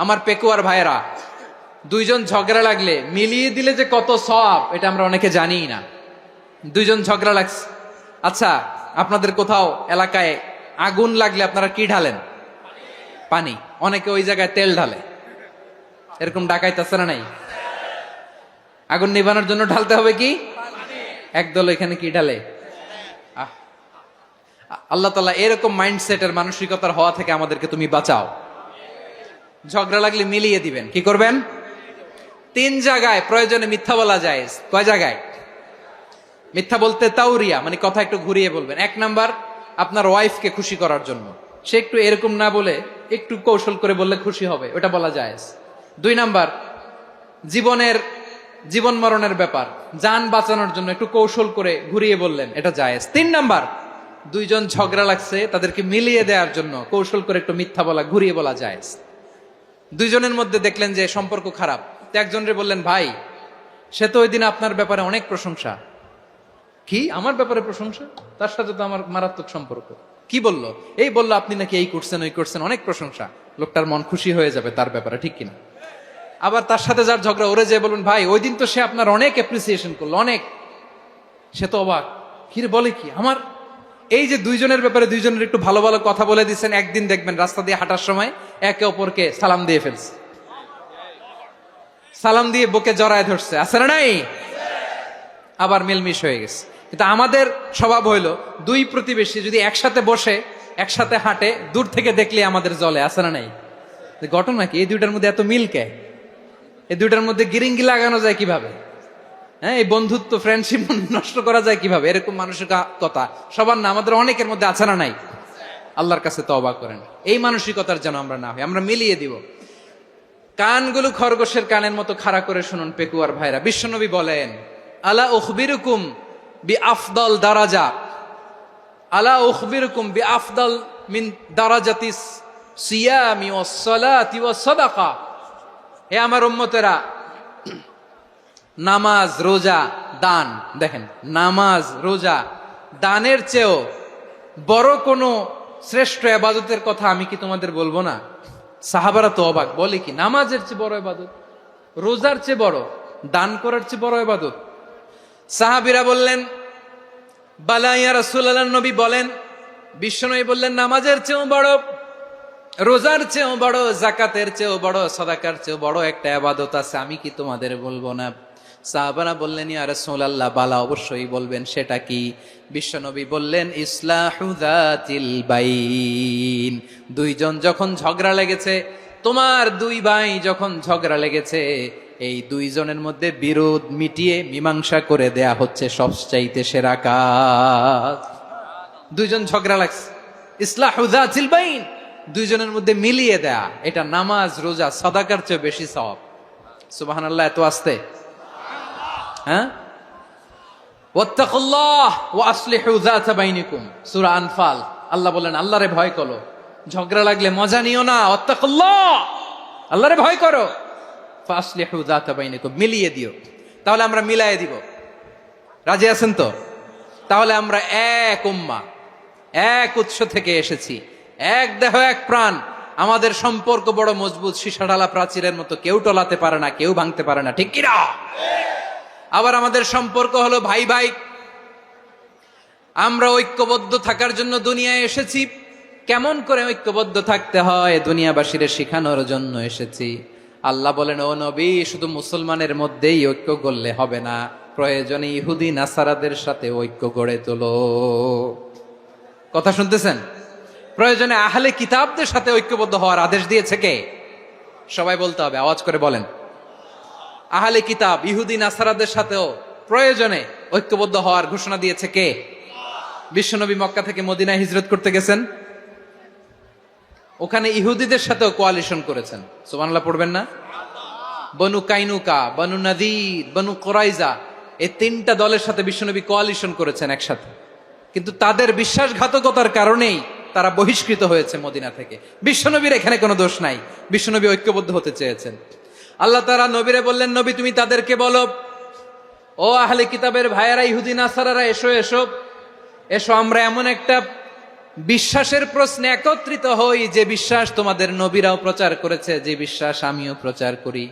আমার পেকুয়ার ভাইয়েরা, দুইজন ঝগড়া লাগলে মিলিয়ে দিলে যে কত সওয়াব, এটা আমরা অনেকে জানি না। দুইজন ঝগড়া লাগছে, আচ্ছা আপনাদের কোথাও এলাকায় আগুন লাগলে আপনারা কি ঢালেন? পানি। অনেকে ওই জায়গায় তেল ঢালে, এরকম ডাকাইতে আছে না নাই? আগুন নিভানোর জন্য ঢালতে হবে কি? একদল এখানে কি ঢালে? আল্লাহ তাআলা এরকম মাইন্ডসেটের, মানসিকতার হওয়া থেকে আমাদেরকে তুমি বাঁচাও। ঝগড়া লাগলে মিলিয়ে দিবেন। কি করবেন? তিন জায়গায় প্রয়োজনে মিথ্যা বলা যায়। কয় জায়গায় মিথ্যা বলতে? তাওরিয়া, মানে কথা একটু ঘুরিয়ে বলবেন। এক নাম্বার, আপনার ওয়াইফকে খুশি করার জন্য, সে একটু এরকম না বলে একটু কৌশল করে বললে খুশি হবে, ওটা বলা যায়। দুই নাম্বার, জীবন মরণের ব্যাপার, জান বাঁচানোর জন্য একটু কৌশল করে ঘুরিয়ে বললেন, এটা জায়েজ। তিন নাম্বার, দুইজন ঝগড়া লাগছে, তাদেরকে মিলিয়ে দেওয়ার জন্য কৌশল করে একটু মিথ্যা বলা, ঘুরিয়ে বলা জায়েজ। দুইজনের মধ্যে দেখলেন যে সম্পর্ক খারাপ, তো একজনরে বললেন, ভাই সে তো ওই দিন আপনার ব্যাপারে অনেক প্রশংসা। কি? আমার ব্যাপারে প্রশংসা? তার সাথে তো আমার মারাত্মক সম্পর্ক। কি বললো? এই বললো আপনি নাকি এই করছেন ওই করছেন, অনেক প্রশংসা। লোকটার মন খুশি হয়ে যাবে তার ব্যাপারে, ঠিক কিনা? আবার তার সাথে যার ঝগড়া, ওরে যে বলুন ভাই ওই দিন তো সে আপনার অনেক অ্যাপ্রিসিয়েশন করলো, অনেক। সে তো অবাক, কিরে বলে কি আমার? এই যে দুইজনের ব্যাপারে দুইজনের একটু ভালো ভালো কথা বলে দিচ্ছেন, একদিন দেখবেন রাস্তা দিয়ে হাঁটার সময় একে অপরকে সালাম দিয়ে ফেলছে, সালাম দিয়ে বুকে জড়ায় ধরছে, আছে না নাই? আবার মিলমিশ হয়ে গেছে। কিন্তু আমাদের স্বভাব হইলো দুই প্রতিবেশী যদি একসাথে বসে একসাথে হাঁটে, দূর থেকে দেখলে আমাদের জলে, আছে না নাই? ঘটনা কি? এই দুইটার মধ্যে এত মিল কে? এই দুইটার মধ্যে গিরিঙ্গি লাগানো যায় কিভাবে? হ্যাঁ, এই বন্ধুত্ব ফ্রেন্ডশিপ নষ্ট করা যায় কিভাবে? এরকম মানসিকতা সবার না, আমাদের অনেকের মধ্যে আছে না নাই? আল্লাহর কাছে তওবা করেন এই মানসিকতার যেন আমরা না হই, আমরা মিলিয়ে দিব। কানগুলো খরগোশের কানের মতো খাড়া করে শুনুন পেকুয়ার ভাইরা। বিশ্বনবী বলেন, আলা উখবিরুকুম বি আফদল দারাজা, আলা উখবিরুকুম বি আফদল মিন দারাজাতিস সিয়ামি ওয়াস সালাতি ওয়াস সাদাকা। হে আমার উম্মতেরা, নামাজ, রোজা, দান, দেখেন নামাজ, রোজা, দানের চেয়েও বড় কোনো শ্রেষ্ঠ ইবাদতের কথা আমি কি তোমাদের বলবো না? সাহাবারা তো অবাক, বলে কি নামাজের চেয়ে বড় ইবাদত, রোজার চেয়ে বড়, দান করার চেয়ে বড় ইবাদত? সাহাবীরা বললেন, বালা ইয়া রাসূলুল্লাহ, নবী বলেন। বিশ্বনবী বললেন, নামাজের চেয়েও বড়, রোজার চেয়েও বড়, যাকাতের চেয়েও বড়, সাদাকার চেয়েও বড় একটা ইবাদত আছে, আমি কি তোমাদের বলবো না? সাহাবারা বললেন, ইয়া রাসূলুল্লাহ, বালা, অবশ্যই বলবেন, সেটা কি? বিশ্বনবী বললেন, ইসলাহু যাতিল বাইন। দুইজন যখন ঝগড়া লেগেছে, তোমার দুই ভাই যখন ঝগড়া লেগেছে, এই দুইজনের মধ্যে বিরোধ মিটিয়ে মীমাংসা করে দেয়া হচ্ছে সবচাইতে সেরা কাজ। দুইজন ঝগড়া লাগছে, ইসলাহু যাতিল বাইন, দুইজনের মধ্যে মিলিয়ে দেয়া, এটা নামাজ, রোজা, সাদাকার চেয়ে বেশি সওয়াব। সুবহানাল্লাহ, এত আস্তে, হ্যাঁ? ওয়াত্তাকুল্লাহ ওয়া আসলিহু যাতা বাইনিকুম, সূরা আনফাল। আল্লাহ বলেন, আল্লাহরে ভয় করো, ঝগড়া লাগলে মজা নিও না, ওয়াত্তাকুল্লাহ, আল্লাহরে ভয় করো, ফাসলিহু যাতা বাইনিকুম, মিলিয়ে দিও। তাহলে আমরা মিলায়ে দিব, রাজি আছেন তো? তাহলে আমরা এক উম্মাহ, এক উৎস থেকে এসেছি, এক দেহ এক প্রাণ, আমাদের সম্পর্ক বড় মজবুত, সীসাঢালা প্রাচীরের মতো, কেউ টলাতে পারে না, কেউ ভাঙতে পারে না, ঠিক কিনা? আবার আমাদের সম্পর্ক হলো ভাই ভাই, আমরা ঐক্যবদ্ধ থাকার জন্য দুনিয়ায় এসেছি। কেমন করে ঐক্যবদ্ধ থাকতে হয় দুনিয়াবাসীর শিখানোর জন্য এসেছি। আল্লাহ বলেন, ও নবী, শুধু মুসলমানের মধ্যেই ঐক্য গড়লে হবে না, প্রয়োজনে ইহুদি নাসারাদের সাথে ঐক্য গড়ে তোলো। কথা শুনতেছেন? প্রয়োজনে আহলে কিতাবদের সাথে ঐক্যবদ্ধ হওয়ার আদেশ দিয়েছে কে? সবাই বলতে হবে, আওয়াজ করে বলেন। আহলে কিতাব, ইহুদি নাসারাদের সাথেও প্রয়োজনে ঐক্যবদ্ধ হওয়ার ঘোষণা দিয়েছে কে? বিশ্বনবী মক্কা থেকে মদিনায় হিজরত করতে গেছেন, ওখানে ইহুদিদের সাথেও কোয়ালিশন করেছেন। সুবহানাল্লাহ পড়বেন না? বনু কাইনুকা, বনু নাদির, বনু কুরাইজা, এই তিনটা দলের সাথে বিশ্বনবী কোয়ালিশন করেছেন একসাথে। কিন্তু তাদের বিশ্বাসঘাতকতার কারণেই তারা বহিষ্কৃত হয়েছে মদিনা থেকে। বিশ্বনবীর এখানে কোনো দোষ নাই, বিশ্বনবী ঐক্যবদ্ধ হতে চেয়েছেন। আল্লাহ তাআলা নবীরে বললেন, নবী তুমি তাদেরকে বলো, ও আহলে কিতাবের ভাইয়েরা, ইহুদি নাসারারা, এসো এসো এসো, আমরা এমন একটা বিশ্বাসের প্রশ্নে একত্রিত হই, যে বিশ্বাস তোমাদের নবীরাও প্রচার করেছে, যে বিশ্বাস আমিও প্রচার করি,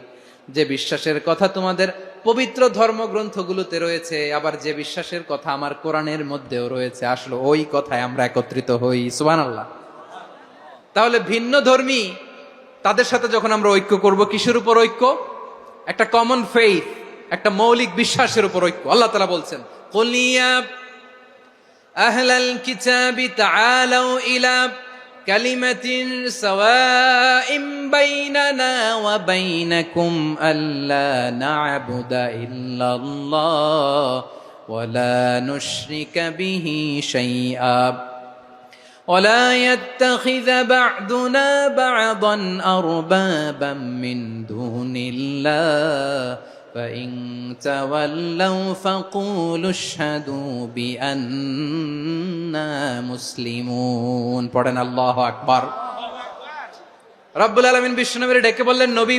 যে বিশ্বাসের কথা তোমাদের পবিত্র ধর্মগ্রন্থগুলোতে রয়েছে, আবার যে বিশ্বাসের কথা আমার কোরআনের মধ্যেও রয়েছে, আসলে ওই কথায় আমরা একত্রিত হই। সুবহানাল্লাহ। তাহলে ভিন্ন ধর্মী তাদের সাথে যখন আমরা ঐক্য করব, কিসের উপর ঐক্য? একটা কমন ফেইথ, একটা মৌলিক বিশ্বাসের উপর ঐক্য। আল্লাহ তাআলা বলছেন, কুল ইয়া আহলাল কিতাবি তাআলাউ ইলা কালিমাতিন সাওয়াইম বাইনানা ওয়া বাইনাকুম আল্লা না'বুদা ইল্লাল্লাহ ওয়া লা নুশরিকা বিহি শাইআ ولا يتخذ بعضنا بعضا أربابا من دون الله فإن تولوا فقولوا اشهدوا بأننا مسلمون। পড়েন আল্লাহু আকবার। রব্বুল আলামিন বিশ্বনবীর ডেকে বললেন, নবী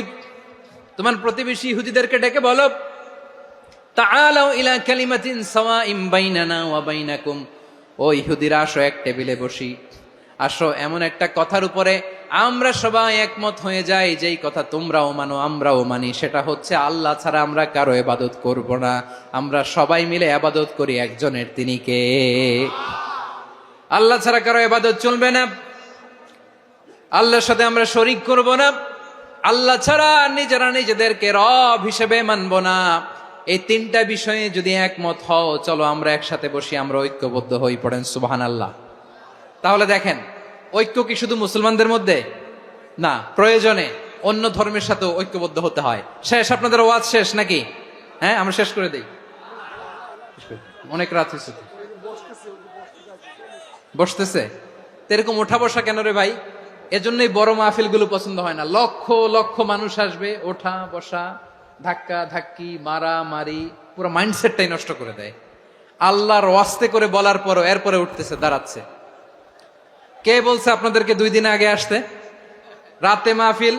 তোমার প্রতিবেশী ইহুদিদেরকে ডেকে বলো, তাআলাউ ইলা কালিমাতিন সাওয়াইম বাইনানা ওয়া বাইনাকুম, ও ইহুদিরা আসো এক টেবিলে বসি, আসো এমন একটা কথার উপরে আমরা সবাই একমত হয়ে যাই, যেই কথা তোমরাও মানো আমরাও মানি, সেটা হচ্ছে আল্লাহ ছাড়া আমরা কারো ইবাদত করব না, আমরা সবাই মিলে ইবাদত করি একজনের, তিনি কে? আল্লাহ ছাড়া কারো ইবাদত চলবে না, আল্লাহর সাথে আমরা শরীক করব না, আল্লাহ ছাড়া নিজেরা নিজেদেরকে রব হিসেবে মানব না। এই তিনটা বিষয়ে যদি একমত হও, চলো আমরা একসাথে বসি, আমরা ঐক্যবদ্ধ হই, পড়েন সুবহানাল্লাহ। তাহলে দেখেন, ঐক্য কি শুধু মুসলমানদের মধ্যে না, প্রয়োজনে অন্য ধর্মের সাথে ঐক্যবদ্ধ হতে হয়। শেষ, আপনাদের ওয়াজ শেষ নাকি? হ্যাঁ, আমরা শেষ করে দেই, অনেক রাত হয়েছে। বসতেছে এরকম ওঠা বসা কেন রে ভাই? এজন্যই বড় মাহফিল গুলো পছন্দ হয় না। লক্ষ লক্ষ মানুষ আসবে, ওঠা বসা, ধাক্কা ধাক্কি, মারা মারি, পুরো মাইন্ডসেটটাই নষ্ট করে দেয়। আল্লাহর ওয়াস্তে করে বলার পরও এরপরে উঠতেছে, দাঁড়াচ্ছে। কে বলছে আপনাদেরকে 2 দিন আগে আসতে? রাতে মাহফিল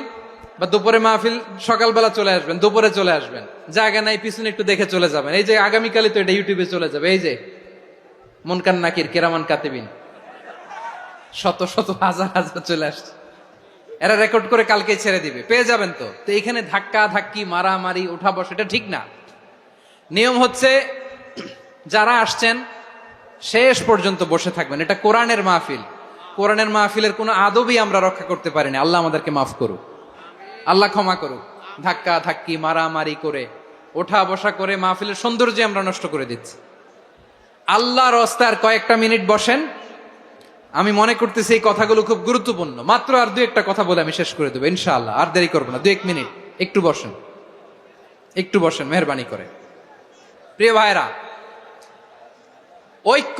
বা দুপুরে মাহফিল, সকালবেলা চলে আসবেন, দুপুরে চলে আসবেন, জায়গা নাই পিছনে একটু দেখে চলে যাবেন। এই যে আগামীকালই তো এটা ইউটিউবে চলে যাবে, এই যে মুনকার নাকির কেরামান কাতিবিন, শত শত হাজার হাজার চলে আসছে, এরা রেকর্ড করে কালকে ছেড়ে দিবে, পেয়ে যাবেন। তো এখানে ধাক্কা ধাক্কি, মারামারি, উঠা বসা, এটা ঠিক না। নিয়ম হচ্ছে যারা আসছেন শেষ পর্যন্ত বসে থাকবেন। এটা কোরআনের মাহফিল, কোরআনের মাহফিলের কোনো আদবই আমরা রক্ষা করতে পারিনি। আল্লাহ আমাদেরকে মাফ করুক, আল্লাহ ক্ষমা করুক। ধাক্কা ধাক্কি, মারামারি করে, ওঠা বসা করে মাহফিলের সৌন্দর্য আমরা নষ্ট করে দিচ্ছি। আল্লাহর রাস্তায় কয়েকটা মিনিট বসেন। আমি মনে করতেছি এই কথাগুলো খুব গুরুত্বপূর্ণ। মাত্র আর 2-1টা কথা বলে আমি শেষ করে দেবো ইনশাআল্লাহ, আর দেরি করবো না। 2-1 মিনিট একটু বসেন, একটু বসেন মেহরবানি করে। প্রিয় ভাইরা, ঐক্য,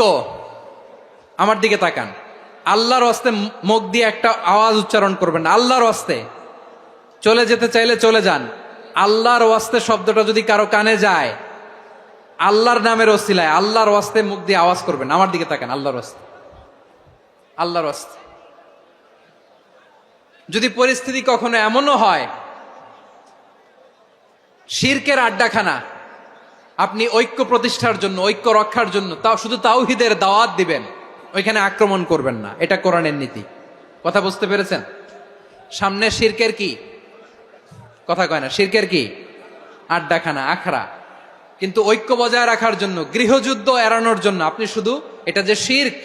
আমার দিকে তাকান। আল্লাহর হস্তে মুখ দিয়ে একটা আওয়াজ উচ্চারণ করবেন না। আল্লাহর হস্তে চলে যেতে চাইলে চলে যান। আল্লাহর ওয়াস্তে শব্দটা যদি কারো কানে যায়, আল্লাহর নামের ওসিলায় আল্লাহর ওয়াস্তে মুখ দিয়ে আওয়াজ করবেন। আমার দিকে তাকান, আল্লাহর ওয়াস্তে, আল্লাহর ওয়াস্তে। যদি পরিস্থিতি কখনো এমনও হয় শিরকের আড্ডাখানা, আপনি ঐক্য প্রতিষ্ঠার জন্য, ঐক্য রক্ষার জন্য তাও শুধু তাওহীদের দাওয়াত দিবেন, ওইখানে আক্রমণ করবেন না। এটা কোরআনের নীতি। কথা বুঝতে পেরেছেন? সামনে শিরকের কি কথা কয় না, শিরকের কি আড্ডাখানা, আখড়া। কিন্তু ঐক্য বজায় রাখার জন্য, গৃহযুদ্ধ এড়ানোর জন্য আপনি শুধু এটা যে শিরক,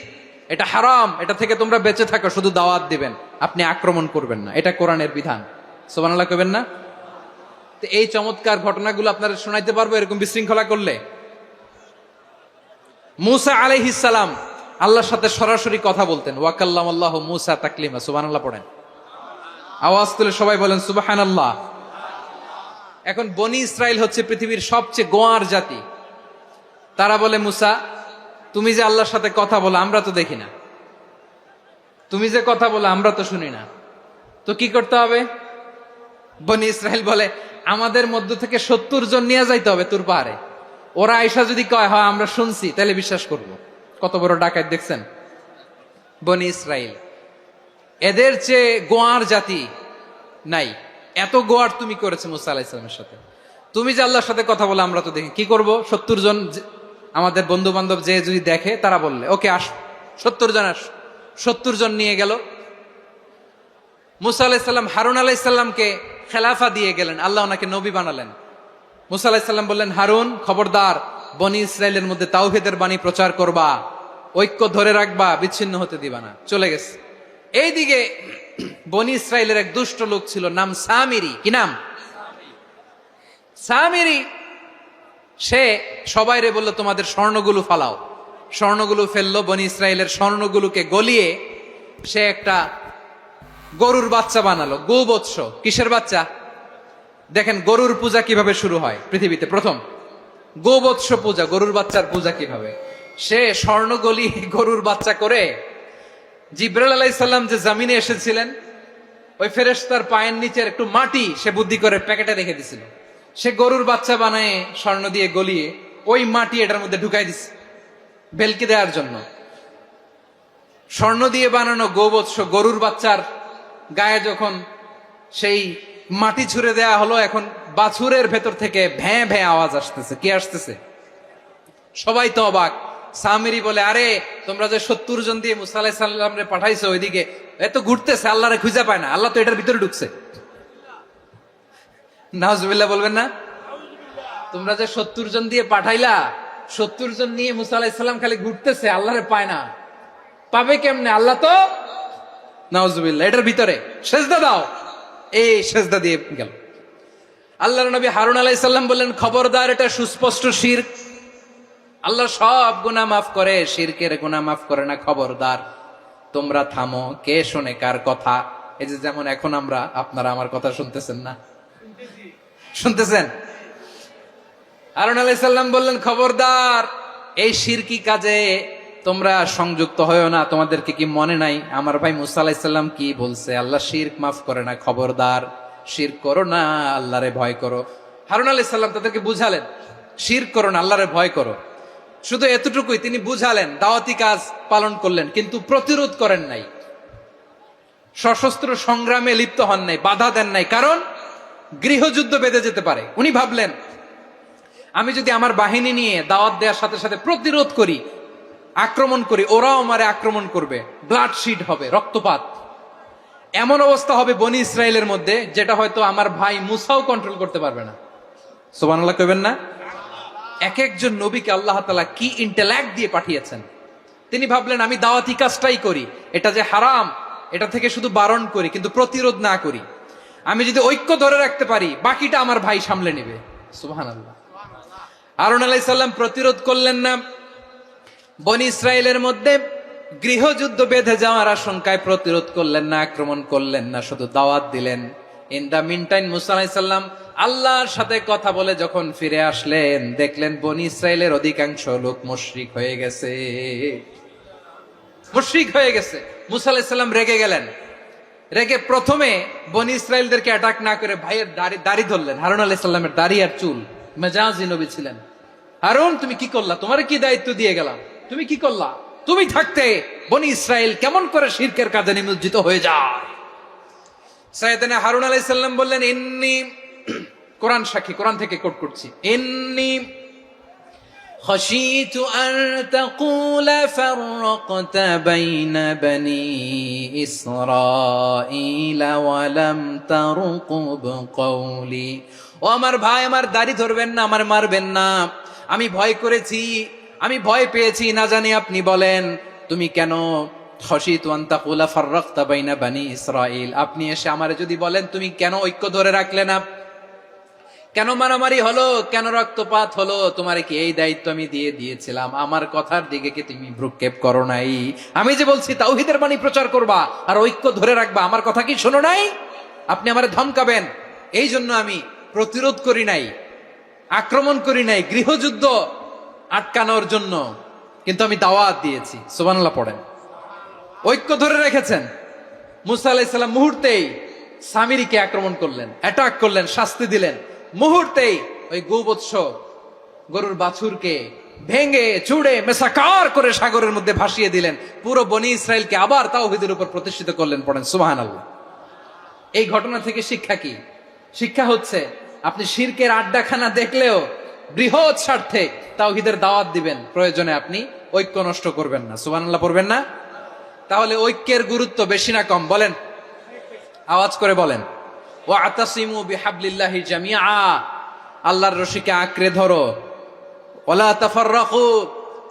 এটা হারাম, এটা থেকে তোমরা বেঁচে থাকো, শুধু দাওয়াত দিবেন, আপনি আক্রমণ করবেন না। এটা কোরআনের বিধান। সুবহানাল্লাহ কইবেন না? তো এই চমৎকার ঘটনাগুলো আপনারা শোনাইতে পারবো এরকম বিশৃঙ্খলা করলে। মুসা আলাইহিস সালাম আল্লাহর সাথে সরাসরি কথা বলতেন। ওয়াকাল্লামাল্লাহু মুসা তাকলিমা। সুবহানাল্লাহ পড়েন, আওয়াজ তুলে সবাই বলেন সুবহানাল্লাহ। এখন বনি ইসরাইল হচ্ছে পৃথিবীর সবচেয়ে গোয়ার জাতি। তারা বলে, মুসা তুমি যে আল্লাহর সাথে কথা বলো আমরা তো দেখি না, তুমি যে কথা বলো আমরা তো শুনি না, তো কি করতে হবে? বনি ইসরাইল বলে, আমাদের মধ্য থেকে 70 জন নিয়ে যাইতে হবে তুর পাহাড়ে। ওরা আয়েশা যদি কয় হয় আমরা শুনছি, তাহলে বিশ্বাস করব। কত বড় ডাকাত দেখছেন বনি ইসরাইল। এদের চেয়ে গোয়ার জাতি নাই। এত গোয়ার তুমি করেছো মুসা আলাইহিস সালামের সাথে। তুমি যে আল্লাহর সাথে কথা বলে আমরা তো দেখি, কি করব? 70 জন আমাদের বন্ধু বান্ধব যে যদি দেখে, তারা বললে ওকে আস, 70 জন আস। 70 জন নিয়ে গেল। মুসা আলাইহিস সালাম হারুন আলাইহিস সালামকে খেলাফা দিয়ে গেলেন, আল্লাহ ওনাকে নবী বানালেন। মুসা আলাইহিস সালাম বললেন, হারুন খবরদার, বনি ইসরাইলের মধ্যে তাওহীদের বাণী প্রচার করবা, ঐক্য ধরে রাখবা, বিচ্ছিন্ন হতে দিবা না। চলে গেছে। এইদিকে বনি ইসরাইলের এক দুষ্ট লোক ছিল, নাম সামিরি। কি নাম? সামিরি। সে সবাইরে বললো তোমাদের স্বর্ণগুলো ফালাও। স্বর্ণগুলো ফেললো। বনি ইসরাইলের স্বর্ণগুলোকে গলিয়ে সে একটা গরুর বাচ্চা বানালো। গোবৎস। কিসের বাচ্চা? দেখেন গরুর পূজা কিভাবে শুরু হয় পৃথিবীতে প্রথম। গোবৎস পূজা, গরুর বাচ্চার পূজা কিভাবে। সে স্বর্ণ গলি গরুর বাচ্চা করে, জিব্রাইল আলাইহিস সালাম যে জমিনে এসেছিলেন, ওই ফেরেশতার পায়ের নিচের একটু মাটি সে বুদ্ধি করে প্যাকেটে রেখে দিছিল। সে গরুর বাচ্চা বানায় স্বর্ণ দিয়ে গলিয়ে ওই মাটি এটার মধ্যে ঢুকাই দিছে ভেলকি দেওয়ার জন্য। স্বর্ণ দিয়ে বানানো গোবৎস গরুর বাচ্চার গায়ে যখন সেই মাটি ছুঁড়ে দেয়া হলো, এখন বাছুরের ভেতর থেকে ভ্যাঁ ভ্যাঁ আওয়াজ আসতেছে। কি আসতেছে? সবাই তো অবাক। সামিরি বলে, আরে তোমরা যে 70 জন দিয়ে মুসা আলাইহিস সালামরে পাঠাইছো ওইদিকে, এত ঘুরতেছে, আল্লাহরে খুঁজে পায় না, আল্লাহ তো এটার ভিতরে ঢুকছে। নাউজুবিল্লাহ বলবেন না? তোমরা যে 70 জন দিয়ে পাঠাইলা, 70 জন নিয়ে মুসা আলাইহিস সালাম খালি ঘুরতেছে, আল্লাহরে পায় না। পাবে কেমনে? আল্লাহ তো, নাউজুবিল্লাহ, এটার ভিতরে সেজদা দাও, এই সেজদা দিয়ে গেল। আল্লাহর নবী হারুন আলাইহিস সালাম বললেন, খবরদার, এটা সুস্পষ্ট শিরক। আল্লাহ সব গুনাহ মাফ করে, শিরকের গুনাহ মাফ করে না, খবরদার তোমরা থামো। কে শোনে কার কথা? এই যে যেমন এখন আপনারা আমার কথা শুনতেছেন না? শুনতেছেন? হারুন আলাইহিস সালাম বললেন, খবরদার, এই শিরকি কাজে তোমরা সংযুক্ত হয়ো না। তোমাদেরকে কি মনে নাই আমার ভাই মুসা আলাইহিস সালাম কি বলছে? আল্লাহ শিরক মাফ করে না, খবরদার শিরক করো না, আল্লাহরে ভয় করো। হারুন আলাইহিস সালাম তাদেরকে বুঝালেন, শিরক করো না, আল্লাহরে ভয় করো। শুধু এতটুকুই তিনি বুঝালেন, দাওয়াতি কাজ পালন করলেন, কিন্তু প্রতিরোধ করেন নাই, সশস্ত্র সংগ্রামে লিপ্ত হন নাই, বাধা দেন নাই, কারণ গৃহযুদ্ধ বেঁধে যেতে পারে। উনি ভাবলেন, আমি যদি আমার বাহিনী নিয়ে দাওয়াত দেওয়ার সাথে সাথে প্রতিরোধ করি, আক্রমণ করি, ওরাও আমারে আক্রমণ করবে, ব্লাডশিড হবে, রক্তপাত, এমন অবস্থা হবে বনি ইসরায়েলের মধ্যে যেটা হয়তো আমার ভাই মুসাও কন্ট্রোল করতে পারবে না। সুবহানাল্লাহ কইবেন না? এক একজন নবীকে আল্লাহ তাআলা কি ইন্টেলেক্ট দিয়ে পাঠিয়েছেন। তিনি ভাবলেন, আমি দাওয়াতি কাজটাই করি, এটা যে হারাম এটা থেকে শুধু বারণ করি, কিন্তু প্রতিরোধ না করি। আমি যদি ঐক্য ধরে রাখতে পারি, বাকিটা আমার ভাই সামলে নেবে। সুবহানাল্লাহ। হারুন আলাইহিস সালাম প্রতিরোধ করলেন না, বনি ইসরায়েলের মধ্যে গৃহযুদ্ধ বেঁধে যাওয়ার আশঙ্কায় প্রতিরোধ করলেন না, আক্রমণ করলেন না, শুধু দাওয়াত দিলেন। ইন দা মিন টাইম মুসা আলাইহিস সালাম আল্লাহর সাথে কথা বলে যখন ফিরে আসলেন, দেখলেন বনি ইসরায়েলের অধিকাংশ লোক মুশরিক হয়ে গেছে, মুশরিক হয়ে গেছে। মুসা আলাইহিস সালাম রেগে গেলেন, রেগে প্রথমে বনি ইসরায়েলদেরকে অ্যাটাক না করে ভাইয়ের দাড়ি ধরলেন। হারুন আলাইহিস সালামের দাড়ি আর চুল, মেজাজি নবী ছিলেন। হারুন, তুমি কি করলা? তোমার কি দায়িত্ব দিয়ে গেলাম, তুমি কি করলা? তুমি থাকতে বনি ইসরায়েল কেমন করে শিরকের কাজে নিমজ্জিত হয়ে যায়? সাইয়েদনা হারুন আলাইহিস সালাম বললেন, ইন্নী, কোরআন সাক্ষী, কোরআন থেকে কোট করছি, ইন্নী খাশীতু আন তাকুলা ফাররাকতা বাইনা বনি ইসরাঈল ওয়া লাম তারকুব কওলি। ও আমার ভাই, আমার দাড়ি ধরবেন না, আমার মারবেন না। আমি ভয় করেছি, আমি ভয় পেয়েছি, না জানি আপনি বলেন তুমি কেন খাশীতু আন তাকুলা ফাররাকতা বাইনা বনি ইসরাঈল, আপনি এসে আমারে যদি বলেন তুমি কেন ঐক্য ধরে রাখলে না, কেন মারামারি হলো, কেন রক্তপাত হলো, তোমারে কি এই দায়িত্ব আমি দিয়ে দিয়েছিলাম? আমার কথার দিকে কি তুমি ভ্রুক্ষেপ করো নাই? আমি যে বলছি তাওহীদের বাণী প্রচার করবা আর ঐক্য ধরে রাখবা, আমার কথা কি শোনো নাই? আপনি আমারে ধমকাবেন, এই জন্য আমি প্রতিরোধ করি নাই, আক্রমণ করি নাই, গৃহযুদ্ধ আটকানোর জন্য, কিন্তু আমি দাওয়াত দিয়েছি। সুবহানাল্লাহ পড়েন। ঐক্য ধরে রেখেছেন। মুসা আলাইহিস সালাম মুহূর্তেই সামিরীকে আক্রমণ করলেন, অ্যাটাক করলেন, শাস্তি দিলেন। মুহূর্তেই ওই গোবৎস গরুর বাছুরকে ভেঙে চুড়ে মেসাকার করে সাগরের মধ্যে ভাসিয়ে দিলেন। পুরো বনি ইসরায়েলকে আবার তাওহীদের উপর প্রতিষ্ঠিত করলেন। পড়েন সুবহানাল্লাহ। এই ঘটনা থেকে শিক্ষা কি? শিক্ষা হচ্ছে, আপনি শিরকের আড্ডাখানা দেখলেও বৃহৎ স্বার্থে তাওহীদের দাওয়াত দিবেন, প্রয়োজনে আপনি ঐক্য নষ্ট করবেন না। সুবহানাল্লাহ পড়বেন না? তাহলে ঐক্যের গুরুত্ব বেশি না কম? বলেন, আওয়াজ করে বলেন। ওয়াতাসিমু বিহাবলিল্লাহি জামিআ, আল্লাহর রশিকে আঁকড়ে ধরো। ওয়ালা তাফাররাকু,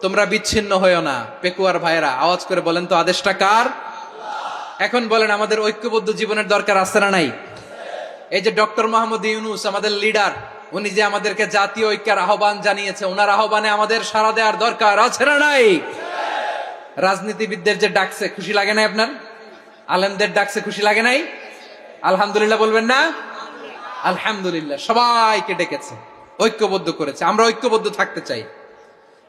তোমরা বিচ্ছিন্ন হয়ো না। পেকুয়ার ভাইরা আওয়াজ করে বলেন তো, আদেশটা কার? এখন বলেন, আমাদের ঐক্যবদ্ধ জীবনের দরকার আছে না নাই? এই যে ডক্টর মোহাম্মদ ইউনূস আমাদের লিডার, উনি যে আমাদেরকে জাতীয় ঐক্যের আহ্বান জানিয়েছে, ওনার আহ্বানে আমাদের সাড়া দেওয়ার দরকার আছে না নাই? রাজনীতিবিদদের যে ডাকছে, খুশি লাগে নাই আপনার? আলেমদের ডাকছে, খুশি লাগে নাই? আলহামদুলিল্লাহ বলবেন না? আলহামদুলিল্লাহ, সবাইকে ডেকেছে, ঐক্যবদ্ধ করেছে। আমরা ঐক্যবদ্ধ থাকতে চাই,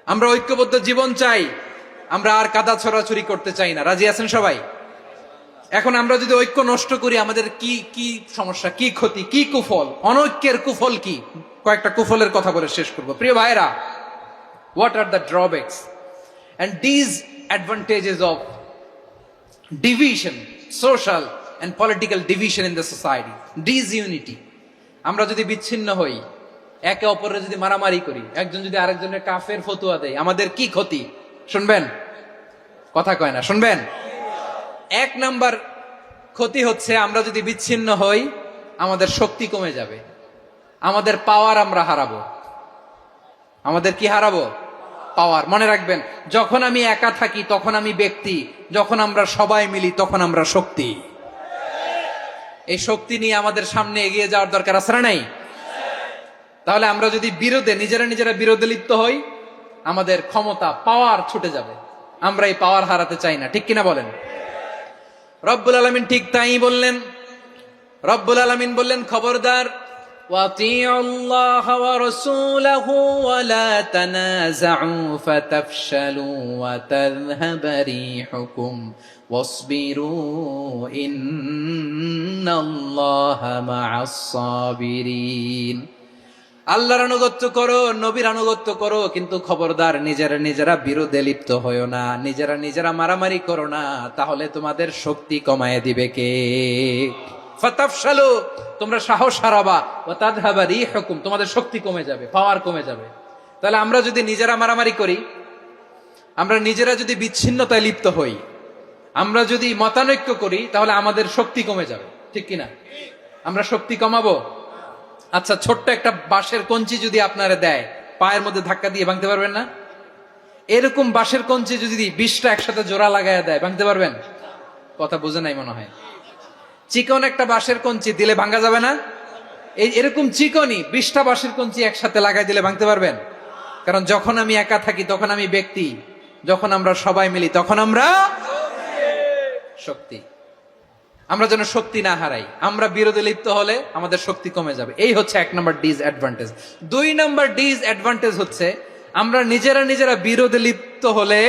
আমরা ঐক্যবদ্ধ জীবন চাই, আমরা আর কাদা ছড়াছড়ি করতে চাই না। রাজি আছেন সবাই? এখন আমরা যদি ঐক্য নষ্ট করি, আমাদের কি কি সমস্যা, কি ক্ষতি, কি কুফল? অনৈক্যের কুফল কি? কয়েকটা কুফলের কথা বলে শেষ করব। প্রিয় ভাইরা, what are the drawbacks and disadvantages of division, social and political division in the society? Disunity. আমরা যদি বিচ্ছিন্ন হই, একে অপরের যদি মারামারি করি, একজন যদি আরেকজনের কাফের ফতোয়া দেয়, আমাদের কি ক্ষতি? শুনবেন, কথা কয় না, শুনবেন। এক নাম্বার ক্ষতি হচ্ছে আমরা যদি বিচ্ছিন্ন হই আমাদের শক্তি কমে যাবে, আমাদের পাওয়ার আমরা হারাবো। আমাদের কি হারাবো? পাওয়ার। মনে রাখবেন, যখন আমি একা থাকি তখন আমি ব্যক্তি, যখন আমরা সবাই মিলি তখন আমরা শক্তি। এই শক্তি নিয়ে আমাদের সামনে এগিয়ে যাওয়ার দরকার আছে না নাই? তাহলে আমরা যদি নিজেরা বিরোধে লিপ্ত হই আমাদের ক্ষমতা, পাওয়ার ছুটে যাবে। আমরা এই পাওয়ার হারাতে চাই না, ঠিক কিনা বলেন? রব্বুল আলামিন ঠিক তাই বললেন। রব্বুল আলামিন বললেন, খবরদার, وَأَطِيعُوا اللَّهَ وَرَسُولَهُ وَلَا تَنَازَعُوا فَتَفْشَلُوا وَتَذْهَبَ رِيحُكُمْ وَاصْبِرُوا إِنَّ اللَّهَ مَعَ الصَّابِرِينَ। আল্লাহর আনুগত্য করো, নবীর আনুগত্য করো, কিন্তু খবরদার নিজেরা বিরোধে লিপ্ত হয়ো না, নিজেরা মারামারি করো না, তাহলে তোমাদের শক্তি কমায় দিবে কে? ফাতাফশালু, তোমরা সাহস হারাবা, ওয়া তাযহাবা রিহুকুম, তোমাদের শক্তি কমে যাবে, পাওয়ার কমে যাবে। তাহলে আমরা যদি নিজেরা মারামারি করি, আমরা নিজেরা যদি বিচ্ছিন্নতায় লিপ্ত হই, আমরা যদি মতানৈক্য করি, তাহলে আমাদের শক্তি কমে যাবে, ঠিক কিনা? আমরা শক্তি কমাবো। আচ্ছা, ছোট্ট একটা বাঁশের কঞ্চি যদি আপনারে দেয়, পায়ের মধ্যে ধাক্কা দিয়ে ভাঙতে পারবেন না? এরকম বাঁশের কঞ্চি যদি 20টা একসাথে জোড়া লাগায় দেয়, ভাঙতে পারবেন? কথা বুঝে নাই মনে হয়। চিকন একটা বাঁশের কঞ্চি দিলে ভাঙা যাবে না? এরকম চিকনই 20টা বাঁশের কঞ্চি একসাথে লাগাই দিলে ভাঙতে পারবেন? কারণ যখন আমি একা থাকি তখন আমি ব্যক্তি, যখন আমরা সবাই মিলি তখন আমরা শক্তি। আমরা যেন শক্তি না হারাই। আমরা বিরোধে লিপ্ত হলে আমাদের শক্তি কমে যাবে। এই হচ্ছে 1 নম্বর ডিসঅ্যাডভান্টেজ। 2 নম্বর ডিসঅ্যাডভান্টেজ হচ্ছে আমরা নিজেরা বিরোধে লিপ্ত হলে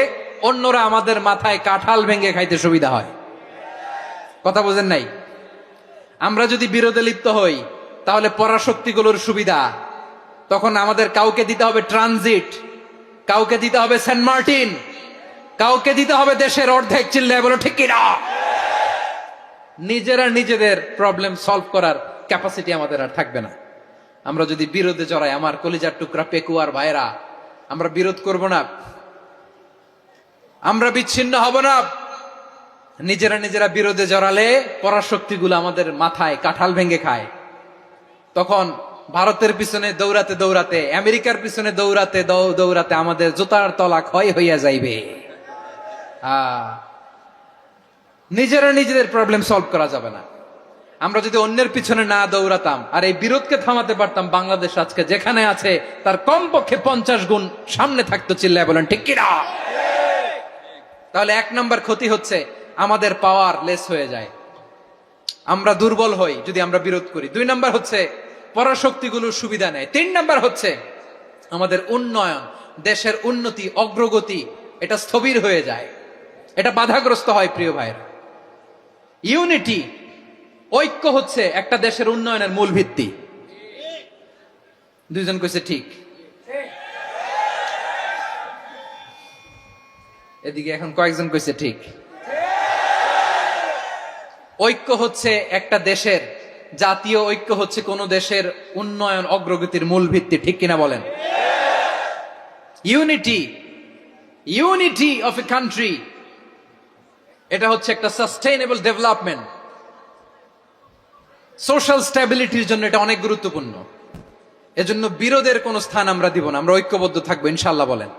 অন্যরা আমাদের মাথায় কাঁঠাল ভেঙে খাইতে সুবিধা হয়। কথা বুঝেন নাই? আমরা যদি বিরোধে লিপ্ত হই তাহলে পরাশক্তিগুলোর সুবিধা, তখন আমাদের কাউকে দিতে হবে ট্রানজিট, কাউকে দিতে হবে সেন্ট মার্টিন, কাউকে দিতে হবে দেশের অর্ধেক। চিল্লায় বলো ঠিক কিনা? নিজেদের প্রবলেম সলভ করার ক্যাপাসিটি আমাদের আর থাকবে না। আমরা যদি বিরোধে জড়াই, আমার কলিজার টুকরা পেকুয়ার ভাইরা, আমরা বিরোধ করব না, আমরা বিচ্ছিন্ন হব না। নিজেরা বিরোধে জড়ালে পরাশক্তিগুলো আমাদের মাথায় কাঁঠাল ভেঙে খায়। তখন ভারতের পিছনে দৌড়াতে, আমেরিকার পিছনে দৌড়াতে আমাদের জুতার তলা ক্ষয় হইয়া যাইবে। নিজেদের প্রবলেম সলভ করা যাবে না। আমরা যদি অন্যের পিছনে না দৌড়াতাম আর এই বিরোধকে থামাতে পারতাম, বাংলাদেশ আজকে যেখানে আছে তার কমপক্ষে 50 গুণ সামনে থাকতো। চিল্লায় বলেন ঠিক কিনা? তাহলে 1 নম্বর ক্ষতি হচ্ছে আমাদের পাওয়ার লেস হয়ে যায়, আমরা দুর্বল হই যদি আমরা বিরোধ করি। 2 নম্বর হচ্ছে পরাশক্তিগুলোর সুবিধা নেয়। 3 নম্বর হচ্ছে আমাদের উন্নয়ন, দেশের উন্নতি, অগ্রগতি, এটা স্থবির হয়ে যায়, এটা বাধাগ্রস্ত হয়। প্রিয় ভাইরা, ইউনিটি, ঐক্য হচ্ছে একটা দেশের উন্নয়নের মূল ভিত্তি। 2 জন কইছে ঠিক। এদিকে এখন কয়েকজন কইছে ঠিক। ঐক্য হচ্ছে একটা দেশের, জাতীয় ঐক্য হচ্ছে কোন দেশের উন্নয়ন, অগ্রগতির মূল ভিত্তি, ঠিক কিনা বলেন? ইউনিটি অফ এ কান্ট্রি, এটা হচ্ছে একটা সাস্টেইনেবল ডেভেলপমেন্ট, সোশ্যাল স্ট্যাবিলিটির জন্য এটা অনেক গুরুত্বপূর্ণ। এজন্য বিরোধের কোন স্থান আমরা দিব না, আমরা ঐক্যবদ্ধ থাকবো ইনশাআল্লাহ বলেন।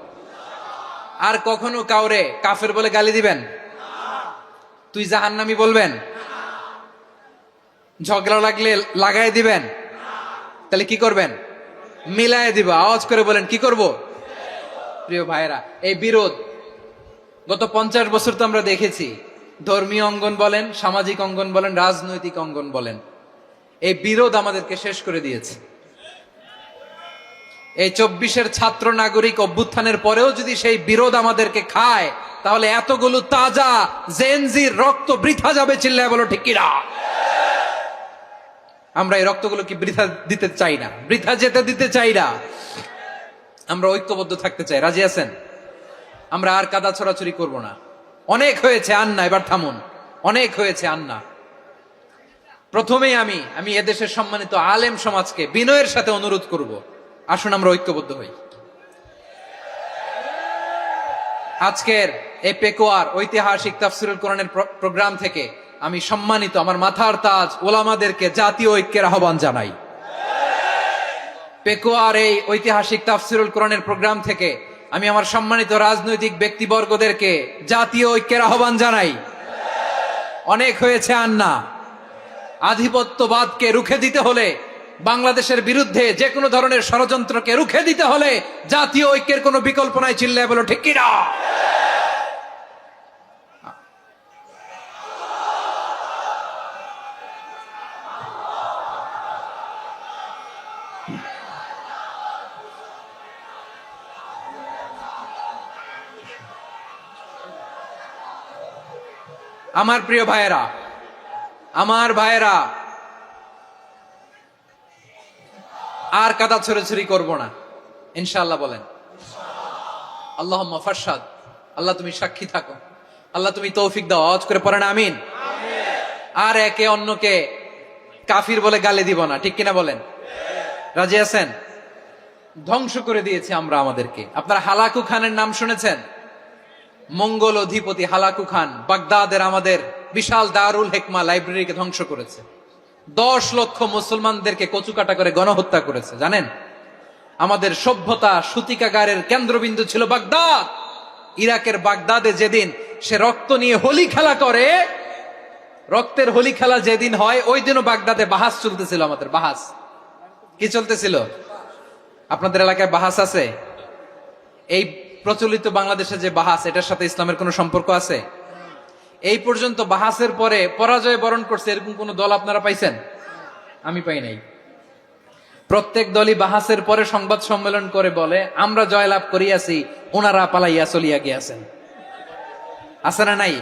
আর কখনো কাউরে কাফের বলে গালি দিবেন? তুই জাহান্নামী বলবেন? ঝগড়া লাগলে লাগাই দিবেন? তাহলে কি করবেন? মিলায় দিব। আওয়াজ করে বলেন কি করব? প্রিয় ভাইরা, এই বিরোধ গত 50 বছর তো আমরা দেখেছি। ধর্মীয় অঙ্গন বলেন, সামাজিক অঙ্গন বলেন, রাজনৈতিক অঙ্গন বলেন, এই বিরোধ আমাদেরকে শেষ করে দিয়েছে। এই 24-এর ছাত্র নাগরিক অভ্যুত্থানের পরেও যদি সেই বিরোধ আমাদেরকে খায়, তাহলে এতগুলো তাজা জেনজির রক্ত বৃথা যাবে। চিল্লায় বলো ঠিক কিনা? আমরা এই রক্তগুলো কি বৃথা দিতে চাই না, বৃথা যেতে দিতে চাই না। আমরা ঐক্যবদ্ধ থাকতে চাই। রাজি আছেন? আমরা আর কাদা ছড়াছড়ি করব না। অনেক হয়েছে আন্না, এবার থামুন। অনেক হয়েছে আন্না। প্রথমেই আমি এদেশের সম্মানিত আলেম সমাজকে বিনয়ের সাথে অনুরোধ করব, আসুন আমরা ঐক্যবদ্ধ হই। আজকের এই পেকুয়ার ঐতিহাসিক তাফসিরুল কোরআনের প্রোগ্রাম থেকে আমি সম্মানিত আমার মাথার তাজ ওলামাদেরকে জাতীয় ঐক্যের আহ্বান জানাই। পেকুয়ার এই ঐতিহাসিক তাফসিরুল কোরআনের প্রোগ্রাম থেকে আমি আমার সম্মানিত রাজনৈতিক ব্যক্তিবর্গদেরকে জাতীয় ঐক্যের আহ্বান জানাই। অনেক হয়েছে আর না। আধিপত্যবাদকে রুখে দিতে হলে, বাংলাদেশের বিরুদ্ধে যে কোনো ধরনের ষড়যন্ত্রকে রুখে দিতে হলে জাতীয় ঐক্যের কোনো বিকল্প নাই। চিল্লায় বলো ঠিক কিনা? আমার প্রিয় ভাইয়েরা, আমার ভাইয়েরা, আর কাদা ছড়াছড়ি করব না, ইনশাআল্লাহ বলেন। আল্লাহুম্মা ফারশাদ। আল্লাহ তুমি সাক্ষী থাকো, আল্লাহ তুমি তৌফিক দাও। আওয়াজ করে পড়েন আমিন। আর একে অন্যকে কাফির বলে গালি দিব না, ঠিক কিনা বলেন? রাজি আছেন? ধ্বংস করে দিয়েছি আমরা আমাদেরকে। আপনারা হালাকু খানের নাম শুনেছেন? মঙ্গল অধিপতি হালাকু খান বাগদাদের আমাদের বিশাল দারুল হিকমা লাইব্রেরিকে ধ্বংস করেছে। 10 লক্ষ মুসলমানদেরকে কচুকাটা করে গণহত্যা করেছে। জানেন, আমাদের সভ্যতা সূতিকাগারের কেন্দ্রবিন্দু ছিল বাগদাদ। ইরাকের বাগদাদে যেদিন সে রক্ত নিয়ে হোলি খেলা করে, রক্তের হোলি খেলা যেদিন হয়, ওই দিনও বাগদাদে বাহাস চলতেছিল। আমাদের বাহাস কি চলতেছিল? আপনাদের এলাকায় বাহাস আছে? এই প্রচলিত বাংলাদেশে যে বাহাস, এটার সাথে ইসলামের কোনো সম্পর্ক আছে? এই পর্যন্ত বাহাসের পরে পরাজয় বরণ করছে এরকম কোন দল আপনারা পাইছেন? আমি পাই নাই। প্রত্যেক দলই বাহাসের পরে সংবাদ সম্মেলন করে বলে আমরা জয়লাভ করিয়াছি, ওনারা পালাইয়া চলিয়া গিয়াছেন। আছে না নাই?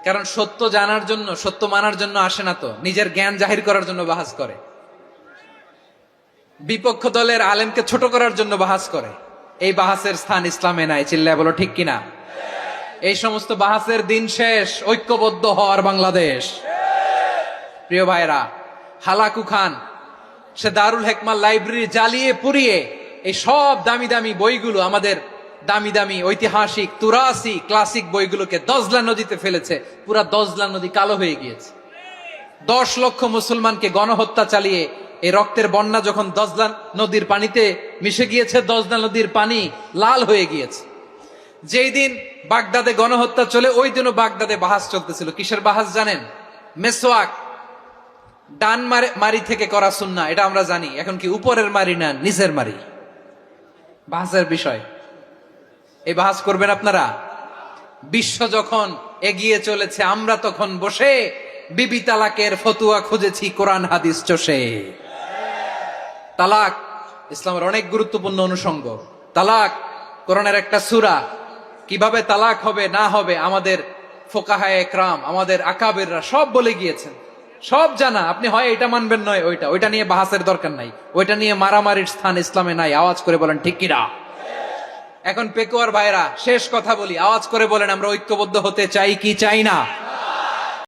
কারণ সত্য জানার জন্য, সত্য মানার জন্য আসে না তো, নিজের জ্ঞান জাহির করার জন্য বাহাস করে। বিপক্ষ দলের আলেমকে ছোট করার জন্য বাহাস করে। এই বাহাসের স্থান ইসলামে নাই। চিল্লায় বলো ঠিক কিনা? এই সমস্ত বাহাসের দিন শেষ। ঐক্যবদ্ধ হওয়ার বাংলাদেশ। প্রিয় ভাইরা, হালাকু খান সে দারুল হিকমা লাইব্রেরি জ্বালিয়ে পুড়িয়ে এই সব দামি দামি বইগুলো, আমাদের দামি দামি ঐতিহাসিক তুরাসি ক্লাসিক বইগুলোকে দজলা নদীতে ফেলেছে। পুরা দজলা নদী কালো হয়ে গিয়েছে। 10 লক্ষ মুসলমানকে গণহত্যা চালিয়ে এই রক্তের বন্যা যখন দজলা নদীর পানিতে মিশে গিয়েছে, দজলা নদীর পানি লাল হয়ে গিয়েছে। যেই দিন বাগদাদে গণহত্যা চলে, ওই দিনও বাগদাদে বাহাস চলতেছিল। কিসের বাহাস জানেন? মেসওয়াক, ডান মারি থেকে করা সুন্নাহ, এটা আমরা জানি। এখন কি উপরের মারি না নিচের মারি? বাহাসের বিষয়। এই বাহাস করবেন আপনারা? বিশ্ব যখন এগিয়ে চলেছে, আমরা তখন বসে বিবি তালাকের ফতুয়া খুঁজেছি কোরআন হাদিস চষে। তালাক ইসলামের অনেক গুরুত্বপূর্ণ অনুষঙ্গ। তালাক কোরআনের একটা সূরা। কিভাবে তালাক হবে না হবে আমাদের ফোকাহায়ে একরাম, আমাদের আকাবেররা সব বলে গিয়েছেন, সব জানা। আপনি হয় এটা মানবেন, নয় ওইটা। ওইটা নিয়ে বাহাসের দরকার নাই, ওইটা নিয়ে মারামারির স্থান ইসলামে নাই। আওয়াজ করে বলেন ঠিক কিনা? এখন পেকুয়ার ভাইরা, শেষ কথা বলি, আওয়াজ করে বলেন আমরা ঐক্যবদ্ধ হতে চাই কি চাই না?